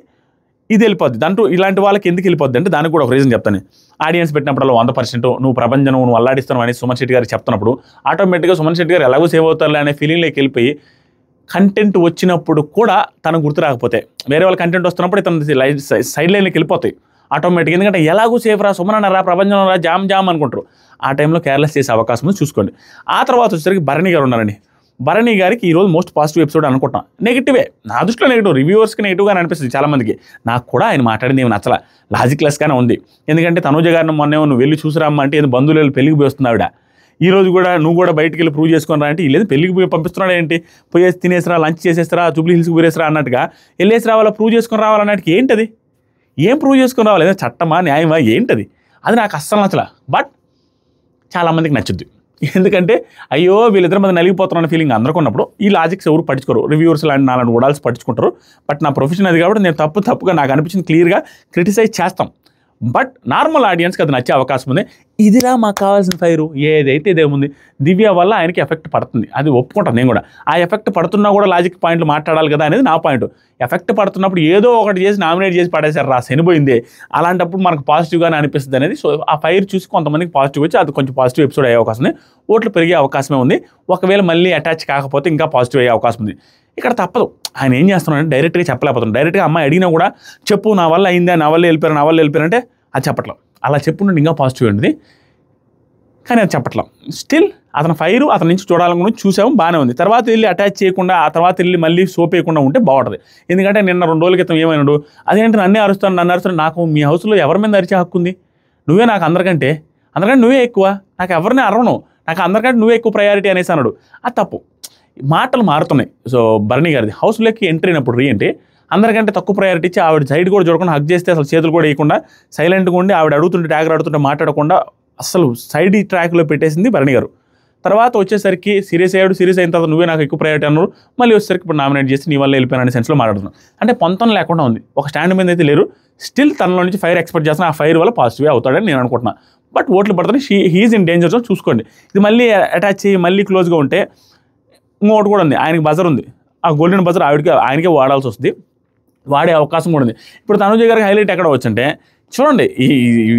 ఇది వెళ్ళిపోద్ది. దాంట్లో ఇలాంటి వాళ్ళకి ఎందుకు వెళ్ళిపోద్ది అంటే దానికి కూడా ఒక రీజన్ చెప్తాను. ఆడియన్స్ పెట్టినప్పుడు 100% నువ్వు ప్రపంచం నువ్వు అల్లాడిస్తావు అని సుమన్ శెట్టి గారికి చెప్తున్నప్పుడు ఆటోమేటిక్గా సుమన్ శెట్టి గారు ఎలాగో సేవ్ అవుతారులే అనే ఫీలింగ్లోకి వెళ్ళిపోయి కంటెంట్ వచ్చినప్పుడు కూడా తనకు గుర్తు రాకపోతే, వేరే వాళ్ళ కంటెంట్ వస్తున్నప్పుడు తన సైడ్ లైన్లోకి వెళ్ళిపోతాయి ఆటోమేటిక్. ఎందుకంటే ఎలాగో సేఫ్ రా, సుమన్ రా, ప్రపంచం రా, జామ్ అనుకుంటారు. ఆ టైంలో కేర్లెస్ చేసే అవకాశం ఉంది, చూసుకోండి. ఆ తర్వాత వచ్చేసరికి భరణి గారు ఉన్నారండి. భరణి గారికి ఈరోజు మోస్ట్ పాజిటివ్ ఎపిసోడ్ అనుకుంటున్నాను. నెగిటివే, నా దృష్టిలో నెగిటివ్, రివ్యూవర్స్కి నెగిటివ్గానే అనిపిస్తుంది చాలామందికి. నాకు కూడా ఆయన మాట్లాడింది ఏమి నచ్చల, లాజిక్లెస్గానే ఉంది. ఎందుకంటే తనూజ గారిని మొన్న నువ్వు వెళ్ళి చూసిరామ్మ అంటే ఏదో బంధువులు వెళ్ళి పెళ్ళికి పోయి వస్తుంది ఆవిడ. ఈ రోజు కూడా నువ్వు కూడా బయటికి వెళ్ళి ప్రూవ్ చేసుకుని రా అంటే లేదు పెళ్ళికి పోయి పంపిస్తున్నాడు ఏంటి, పోయేసి తినేసిరా, లంచ్ చేసేస్తారా, జూబ్లీ హిల్స్కి పోయేసిరా అన్నట్టుగా వెళ్ళేసి రావాలా, ప్రూవ్ చేసుకుని రావాలన్నట్టుగా ఏంటది, ఏం ప్రూవ్ చేసుకుని రావాలి, ఏదో చట్టమా న్యాయమా ఏంటది, అది నాకు అస్సలు నచ్చల. బట్ చాలామందికి నచ్చుద్ది. ఎందుకంటే అయ్యో వీళ్ళిద్దరి మంది నలిగిపోతున్న ఫీలింగ్ అందరికీ ఉన్నప్పుడు ఈ లాజిక్స్ ఎవరు పట్టించుకోరు. రివ్యూవర్స్ లాంటి నాలుగు ఓడాల్సి పట్టించుకుంటారు. బట్ నా ప్రొఫెషన్ అది కాబట్టి నేను తప్పుగా నాకు అనిపించింది క్లియర్గా క్రిటిసైజ్ చేస్తాం. బట్ నార్మల్ ఆడియన్స్కి అది నచ్చే అవకాశం ఉంది. ఇదిరా మాకు కావాల్సిన ఫైరు, ఏదైతే ఇదేముంది. దివ్య వల్ల ఆయనకి ఎఫెక్ట్ పడుతుంది, అది ఒప్పుకుంటాను నేను కూడా. ఆ ఎఫెక్ట్ పడుతున్నా కూడా లాజిక్ పాయింట్లు మాట్లాడాలి కదా అనేది నా పాయింట్. ఎఫెక్ట్ పడుతున్నప్పుడు ఏదో ఒకటి చేసి నామినేట్ చేసి పడేసారు రా, శనిపోయిందే, అలాంటప్పుడు మనకు పాజిటివ్గానే అనిపిస్తుంది అనేది. సో ఆ ఫైర్ చూసి కొంతమందికి పాజిటివ్ వచ్చి అది కొంచెం పాజిటివ్ ఎపిసోడ్ అయ్యే అవకాశం ఉంది, ఓట్లు పెరిగే అవకాశమే ఉంది. ఒకవేళ మళ్ళీ అటాచ్ కాకపోతే ఇంకా పాజిటివ్ అయ్యే అవకాశం ఉంది. ఇక్కడ తప్పదు, ఆయన ఏం చేస్తున్నాడంటే డైరెక్ట్గా చెప్పలేకపోతున్నాడు. డైరెక్ట్గా అమ్మాయి అడిగినా కూడా చెప్పు నా వల్ల అయిందా, నా వల్ల వెళ్ళిపోయారంటే అది చెప్పట్లేదు. అలా చెప్పుంటే ఇంకా పాజిటివ్ ఉంటుంది, కానీ అది చెప్పట్లేదు. స్టిల్ అతను ఫైరు అతని నుంచి చూడాలనుకుని చూసాము, బాగానే ఉంది. తర్వాత వెళ్ళి అటాచ్ చేయకుండా, ఆ తర్వాత వెళ్ళి మళ్ళీ సోప్ వేయకుండా ఉంటే బాగుంటుంది. ఎందుకంటే నిన్న 2 రోజుల క్రితం ఏమైనాడు, అదేంటి నన్ను అరుస్తాను, నాకు మీ హౌస్లో ఎవరి మీద అరిచే హక్కు ఉంది, నువ్వే నాకు అందరికంటే నువ్వే ఎక్కువ, నాకు ఎవరిని అరవను, నాకు అందరికంటే నువ్వే ఎక్కువ ప్రయారిటీ అనేసి అన్నాడు. అది తప్పు. మాటలు మారుతున్నాయి. సో భరణి గారిది హౌస్లోకి ఎంట్రీ అయినప్పుడు ఏంటి అందరికంటే తక్కువ ప్రయారిటీ ఇచ్చి ఆవిడ సైడ్ కూడా చూడకుండా హక్ చేస్తే అసలు చేతులు కూడా వేయకుండా సైలెంట్గా ఉండి ఆవిడ అడుగుతుంటే ట్యాగర్ అడుగుతుంటే మాట్లాడకుండా అసలు సైడ్ ట్రాక్లో పెట్టేసింది భరణి గారు. తర్వాత వచ్చేసరికి సీరియస్ అయిన తర్వాత నువ్వే నాకు ఎక్కువ ప్రయారిటీ అన్నారు. మళ్ళీ వచ్చేసరికి ఇప్పుడు నామినేట్ చేసి నీ వల్ల వెళ్ళిపోయిన సెన్స్లో మాట్లాడుతున్నాను. అంటే పొంతం లేకుండా ఉంది, ఒక స్టాండ్ మీద అయితే లేరు. స్టిల్ తనలో నుంచి ఫైర్ ఎక్స్పెక్ట్ చేస్తున్నా, ఆ ఫైర్ వల్ల పాజిటివ్ అవుతాడని నేను అనుకుంటున్నాను. బట్ ఓట్లు పడుతున్నాయి, హీఈస్ ఇన్ డేంజర్ జోన్. చూసుకోండి, ఇది మళ్ళీ అటాచ్ చేయి మళ్ళీ క్లోజ్గా ఉంటే ఇంకోటి కూడా ఉంది, ఆయనకి బజర్ ఉంది. ఆ గోల్డెన్ బజర్ ఆయనకే వాడాల్సి వస్తుంది, వాడే అవకాశం కూడా ఉంది. ఇప్పుడు తనూజ గారికి హైలైట్ ఎక్కడ వచ్చంటే చూడండి ఈ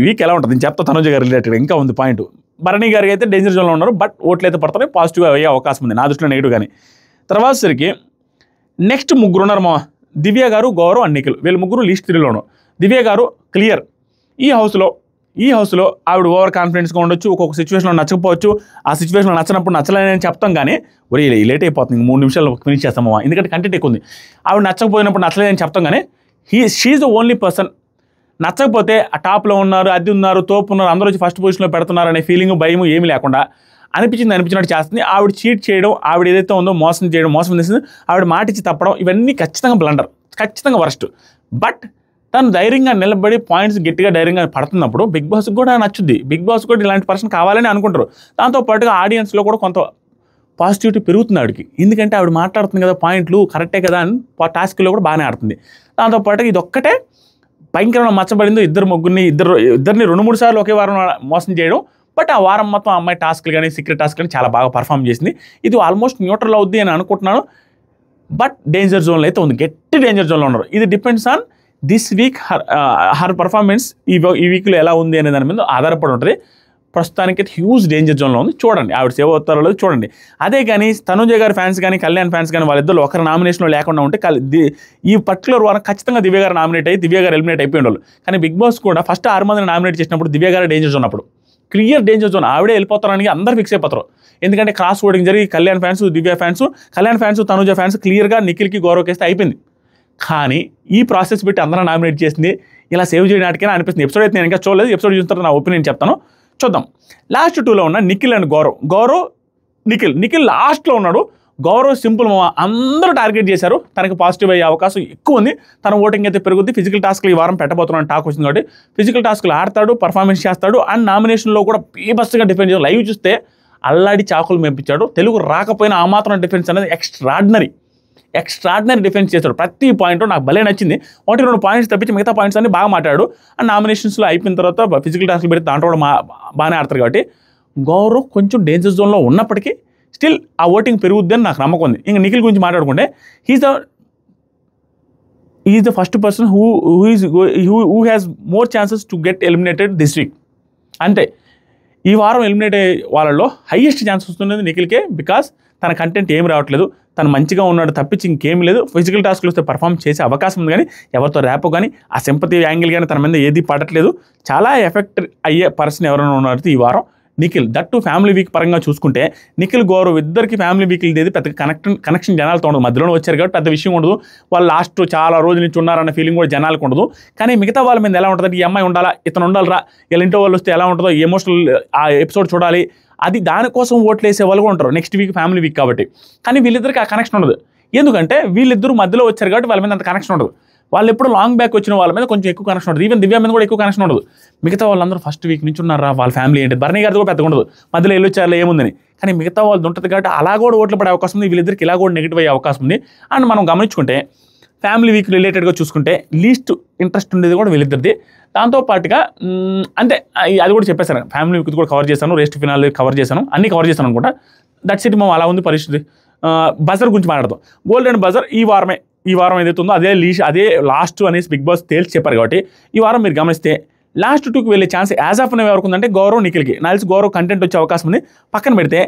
వీక్ ఎలా ఉంటుంది నేను చెప్తా. తనూజ గారి రిలేటెడ్ ఇంకా ఉంది పాయింట్. భరణి గారికి అయితే డేంజర్ జోన్లో ఉన్నారు, బట్ ఓట్లు అయితే పడతాయి, పాజిటివ్గా అయ్యే అవకాశం ఉంది నా దృష్టిలో, నెగిటివ్ కానీ. తర్వాత సరికి నెక్స్ట్ 3 ఉన్నారు మా దివ్య గారు, గౌరవ్ అండ్ నిఖిల్. వీళ్ళు 3 లీస్ట్ 3లో ఉన్నారు. దివ్య గారు క్లియర్, ఈ హౌస్లో ఆవిడ ఓవర్ కాన్ఫిడెన్స్గా ఉండొచ్చు, ఒక్కొక్క సిచ్యువేషన్లో నచ్చకపోవచ్చు. ఆ సిచ్యువేషన్లో నచ్చినప్పుడు నచ్చలేని చెప్తాం, కానీ ఒరే లేట్ అయిపోతుంది 3 నిమిషాలు ఫినిష్ చేస్తామా, ఎందుకంటే కంటెంట్ ఎక్కువ ఉంది. ఆవిడ నచ్చకపోయినప్పుడు నచ్చలేదని చెప్తాం, కానీ షీఈ్ ద ఓన్లీ పర్సన్. నచ్చకపోతే ఆ టాప్లో ఉన్నారు, అది ఉన్నారు, తోపు ఉన్నారు, అందరూ వచ్చి ఫస్ట్ పొజిషన్లో పెడుతున్నారు అనే ఫీలింగ్ భయం ఏమీ లేకుండా అనిపించినట్టు చేస్తుంది. ఆవిడ చీట్ చేయడం, ఆవిడ ఏదైతే ఉందో మోసం చేస్తుంది, ఆవిడ మాట ఇచ్చి తప్పడం, ఇవన్నీ ఖచ్చితంగా బ్లండర్, ఖచ్చితంగా వరస్ట్. బట్ తను ధైర్యంగా నిలబడి పాయింట్స్ గట్టిగా ధైర్యంగా పడుతున్నప్పుడు బిగ్ బాస్కి కూడా నచ్చుద్ది. బిగ్ బాస్ కూడా ఇలాంటి పర్సన్ కావాలని అనుకుంటారు. దాంతోపాటుగా ఆడియన్స్లో కూడా కొంత పాజిటివిటీ పెరుగుతుంది ఆవిడకి, ఎందుకంటే ఆవిడ మాట్లాడుతుంది కదా, పాయింట్లు కరెక్టే కదా అని టాస్క్లో కూడా బాగానే ఆడుతుంది. దాంతోపాటుగా ఇది ఒక్కటే భయంకరమైన మచ్చబడిందో ఇద్దరిని 2-3 సార్లు ఒకే వారం మోసం చేయడం. బట్ ఆ వారం మొత్తం ఆ అమ్మాయి టాస్క్లు కానీ సీక్రెట్ టాస్క్ కానీ చాలా బాగా పర్ఫామ్ చేసింది. ఇది ఆల్మోస్ట్ న్యూట్రల్ అవుద్ది అని అనుకుంటున్నాను. బట్ డేంజర్ జోన్లో అయితే ఉంది, గట్టి డేంజర్ జోన్లో ఉన్నారు. ఇది depends on this week her performance ఈ వీక్లో ఎలా ఉంది అనే దాని మీద ఆధారపడి ఉంటుంది. ప్రస్తుతానికి అయితే హ్యూజ్ డేంజర్ జోన్లో ఉంది. చూడండి ఆవిడ సేవ్ అవుతారో లేదో చూడండి. అదే కానీ తనుజ గారి ఫ్యాన్స్ కానీ కళ్యాణ్ ఫ్యాన్స్ కానీ వాళ్ళిద్దరు ఒకరి నామినేషన్లో లేకుండా ఉంటే ఈ పర్టికులర్ వారం ఖచ్చితంగా దివ్య గారు నామినేట్ అయ్యి దివ్య గారు ఎలిమినేట్ అయిపోయి ఉండాలి. కానీ బిగ్ బాస్ కూడా ఫస్ట్ 6 మందిని నామినేట్ చేసినప్పుడు దివ్య గారు డేంజర్ జోన్ అప్పుడు క్లియర్ డేంజర్ జోన్, ఆవిడే వెళ్ళిపోతారని అందరూ ఫిక్స్ అయిపోతారు. ఎందుకంటే క్రాస్ ఓటింగ్ జరిగి Kalyan fans Divya fans, Kalyan fans Tanuja fans క్లియర్గా నిఖిల్కి గౌరవ్ వేస్తే అయిపోయింది. కానీ ఈ ప్రాసెస్ పెట్టి అందరూ నామినేట్ చేసింది ఇలా సేవ్ చేయడానికైనా అనిపిస్తుంది. ఎపిసోడ్ అయితే నేను ఇంకా చూడలేదు, ఎపిసోడ్ చూసిన తర్వాత నా ఒపీనియన్ చెప్తాను, చూద్దాం. లాస్ట్ 2లో ఉన్న నిఖిల్ అండ్ గౌరవ్ నిఖిల్ లాస్ట్లో ఉన్నాడు. గౌరవ్ సింపుల్ అందరూ టార్గెట్ చేశారు, తనకి పాజిటివ్ అయ్యే అవకాశం ఎక్కువ ఉంది. తన ఓటింగ్ అయితే పెరుగుద్ది. ఫిజికల్ టాస్క్లు ఈ వారం పెట్టబోతున్నాను టాక్ వచ్చింది కాబట్టి ఫిజికల్ టాస్క్లు ఆడతాడు, పర్ఫార్మెన్స్ చేస్తాడు. అండ్ నామినేషన్లో కూడా బీభత్సంగా డిఫెన్స్ చేయాలి. లైవ్ చూస్తే అల్లాడి చాకులు మెప్పించాడు. తెలుగు రాకపోయినా ఆ మాత్రం డిఫెన్స్ అనేది ఎక్స్ట్రాడినరీ డిఫెన్స్ చేశాడు. ప్రతి పాయింట్ నాకు భలే నచ్చింది. 1-2 పాయింట్స్ తప్పించి మిగతా పాయింట్స్ అన్ని బాగా మాట్లాడాడు. అండ్ నామినేషన్స్లో అయిపోయిన తర్వాత ఫిజికల్ టాస్క్లు పెడితే దాంట్లో కూడా బాగానే ఆడతారు. కాబట్టి గౌరవ్ కొంచెం డేంజర్ జోన్లో ఉన్నప్పటికీ స్టిల్ ఆ ఓటింగ్ పెరుగుద్ది అని నాకు నమ్మకం ఉంది. ఇంకా నిఖిల్ గురించి మాట్లాడుకుంటే he's the first person who has more chances to get eliminated this week. అంతే, ఈ వారం ఎలిమినేట్ అయ్యే వాళ్ళలో హైయెస్ట్ ఛాన్స్ వస్తున్నది నిఖిల్కే. బికాస్ తన కంటెంట్ ఏమి రావట్లేదు, తను మంచిగా ఉన్నాడు తప్పించి ఇంకేం లేదు. ఫిజికల్ టాస్క్లు వస్తే పర్ఫామ్ చేసే అవకాశం ఉంది, కానీ ఎవరితో ర్యాప్ కానీ ఆ సింపతి యాంగిల్ కానీ తన మీద ఏది పడట్లేదు. చాలా ఎఫెక్ట్ అయ్యే పర్సన్ ఎవరైనా ఉన్నారు ఈ వారం నిఖిల్. దట్టు ఫ్యామిలీ వీక్ పరంగా చూసుకుంటే నిఖిల్ గౌరవ్ ఇద్దరికి ఫ్యామిలీ వీక్ ఏది పెద్ద కనెక్షన్ జనాలతో ఉండదు. మధ్యలోనే వచ్చారు కాబట్టి పెద్ద విషయం ఉండదు. వాళ్ళు లాస్ట్ చాలా రోజుల నుంచి ఉన్నారన్న ఫీలింగ్ కూడా జనాలకు ఉండదు. కానీ మిగతా వాళ్ళ మీద ఎలా ఉంటుంది, ఈ అమ్మాయి ఉండాలా, ఇతను ఉండాలరా, వీళ్ళ ఇంట్లో వాళ్ళు వస్తే ఎలా ఉంటుందో ఎమోషనల్ ఆ ఎపిసోడ్ చూడాలి, అది దానికోసం ఓట్లు వేసే వాళ్ళు కూడా ఉంటారు నెక్స్ట్ వీక్ ఫ్యామిలీ వీక్ కాబట్టి. కానీ వీళ్ళిద్దరికి ఆ కనెక్షన్ ఉండదు. ఎందుకంటే వీళ్ళిద్దరూ మధ్యలో వచ్చారు కాబట్టి వాళ్ళ మీద అంత కనెక్షన్ ఉండదు. వాళ్ళు ఎప్పుడు లాంగ్ బ్యాక్ వచ్చిన వాళ్ళ మీద కొంచెం ఎక్కువ కనెక్షన్ ఉంటుంది. ఈవెన్ దివ్య మీద కూడా ఎక్కువ కనెక్షన్ ఉండదు. మిగతా వాళ్ళందరూ ఫస్ట్ వీక్ నుంచి ఉన్నారా, వాళ్ళ ఫ్యామిలీ ఏంటి, భరణి గారితో కూడా పెద్దగా ఉండదు, మధ్యలో వెళ్ళొచ్చారులో ఏముందని. కానీ మిగతా వాళ్ళు ఉంటుంది కాబట్టి అలా కూడా ఓట్లు పడే అవకాశం ఉంది. వీళ్ళిద్దరికి ఇలా కూడా నెగిటివ్ అయ్యే అవకాశం ఉంది. అండ్ మనం గమనించుకుంటే ఫ్యామిలీ వీక్ రిలేటెడ్గా చూసుకుంటే లీస్ట్ ఇంట్రెస్ట్ ఉండేది కూడా వీళ్ళిద్దరిది. దాంతోపాటుగా అంతే, అది కూడా చెప్పేశాను, ఫ్యామిలీ వీక్ కూడా కవర్ చేశాను, రెస్ట్ ఫినాల్ కవర్ చేశాను, అన్నీ కవర్ చేశాను అనుకుంటా. That's it. అలా ఉంది పరిస్థితి. బజర్ గురించి మాట్లాడతాం. గోల్డెన్ బజర్ ఈ వారం ఏదైతే ఉందో అదే లాస్ట్ అనేసి బిగ్ బాస్ తేల్చి చెప్పారు. కాబట్టి ఈ వారం మీరు గమనిస్తే లాస్ట్ 2కి వెళ్ళే ఛాన్స్ యాజ్ ఆఫ్ ఎవరికి ఉందంటే గౌరవ్ నిఖిల్కి. నాకు గౌరవ్ కంటెంట్ వచ్చే అవకాశం ఉంది. పక్కన పెడితే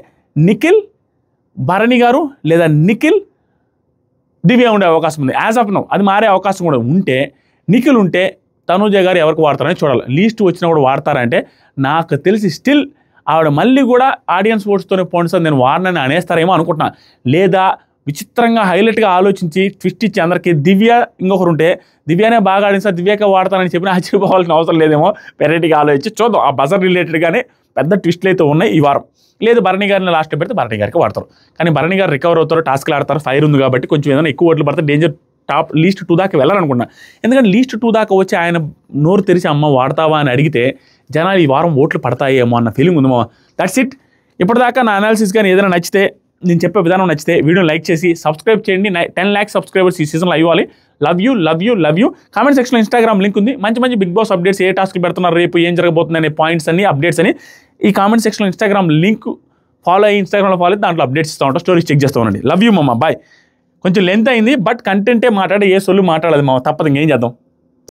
నిఖిల్ భరణి గారు లేదా నిఖిల్ దివ్య ఉండే అవకాశం ఉంది యాజ్ ఆఫ్ నౌ. అది మారే అవకాశం కూడా ఉంటే నిఖిల్ ఉంటే తనుజ గారు ఎవరికి వాడతారని చూడాలి. లీస్ట్ వచ్చినా కూడా వాడతారంటే నాకు తెలిసి స్టిల్ ఆవిడ మళ్ళీ కూడా ఆడియన్స్ ఓట్స్తోనే పోండి సార్ నేను వాడినని అనేస్తారేమో అనుకుంటున్నా. లేదా విచిత్రంగా హైలైట్గా ఆలోచించి ట్విస్ట్ ఇచ్చి అందరికీ దివ్య ఇంకొకరు ఉంటే దివ్యనే బాగా ఆడింది సార్ దివ్యకే వాడతానని చెప్పిన ఆశ్చర్యపోవాల్సిన అవసరం లేదేమో. వెరైటీగా ఆలోచించి చూద్దాం. ఆ బజర్ రిలేటెడ్గానే పెద్ద ట్విస్ట్లు అయితే ఉన్నాయి ఈ వారం. లేదు భరణి గారిని లాస్ట్ పెడితే భరణి గారికి వాడతారు. కానీ భరణి గారు రికవర్ అవుతారు, టాస్క్లు ఆడతారు, ఫైర్ ఉంది కాబట్టి కొంచెం ఏదైనా ఎక్కువ ఓట్లు పడితే డేంజర్ టాప్ లీస్ట్ 2 దాకా వెళ్ళాలనుకున్నా. ఎందుకంటే లీస్ట్ 2 దాకా వచ్చి ఆయన నోరు తెరిచి అమ్మ వాడతావా అని అడిగితే జనాలు ఈ వారం ఓట్లు పడతాయేమో అన్న ఫీలింగ్ ఉంది. That's it. ఇప్పటిదాకా నా అనాలిసిస్ కానీ ఏదైనా నచ్చితే, నేను చెప్పే విధానం నచ్చితే వీడియోని లైక్ చేసి సబ్స్క్రైబ్ చేయండి. 10 lakhs సబ్స్క్రైబర్స్ ఈ సీజన్లో అయ్యాలి. Love you. కామెంట్ సెక్షన్లో ఇన్స్టాగ్రామ్ లింక్ ఉంది. మంచి బిగ్ బాస్ అప్డేట్స్, ఏ టాస్క్లు పెడుతున్నారు, రేపు ఏం జరగబోతుంది అనే పాయింట్స్ అన్ని అప్డేట్స్ అని ఈ కామెంట్ సెక్షన్లో ఇన్స్టాగ్రామ్ లింక్ ఫాలో అయ్యి ఇన్స్టాగ్రామ్లో ఫాలో అయ్యి దాంట్లో అప్డేట్స్ ఇస్తూ ఉంటాం, స్టోరీస్ చెక్ చేస్తూ ఉండండి. లవ్ యూ మమ్మ, బాయ్. కొంచెం లెంత్ అయింది బట్ కంటెంటే మాట్లాడే ఏ సొల్లు మాట్లాడదు మామ, తప్పదు ఇంకేం చేద్దాం.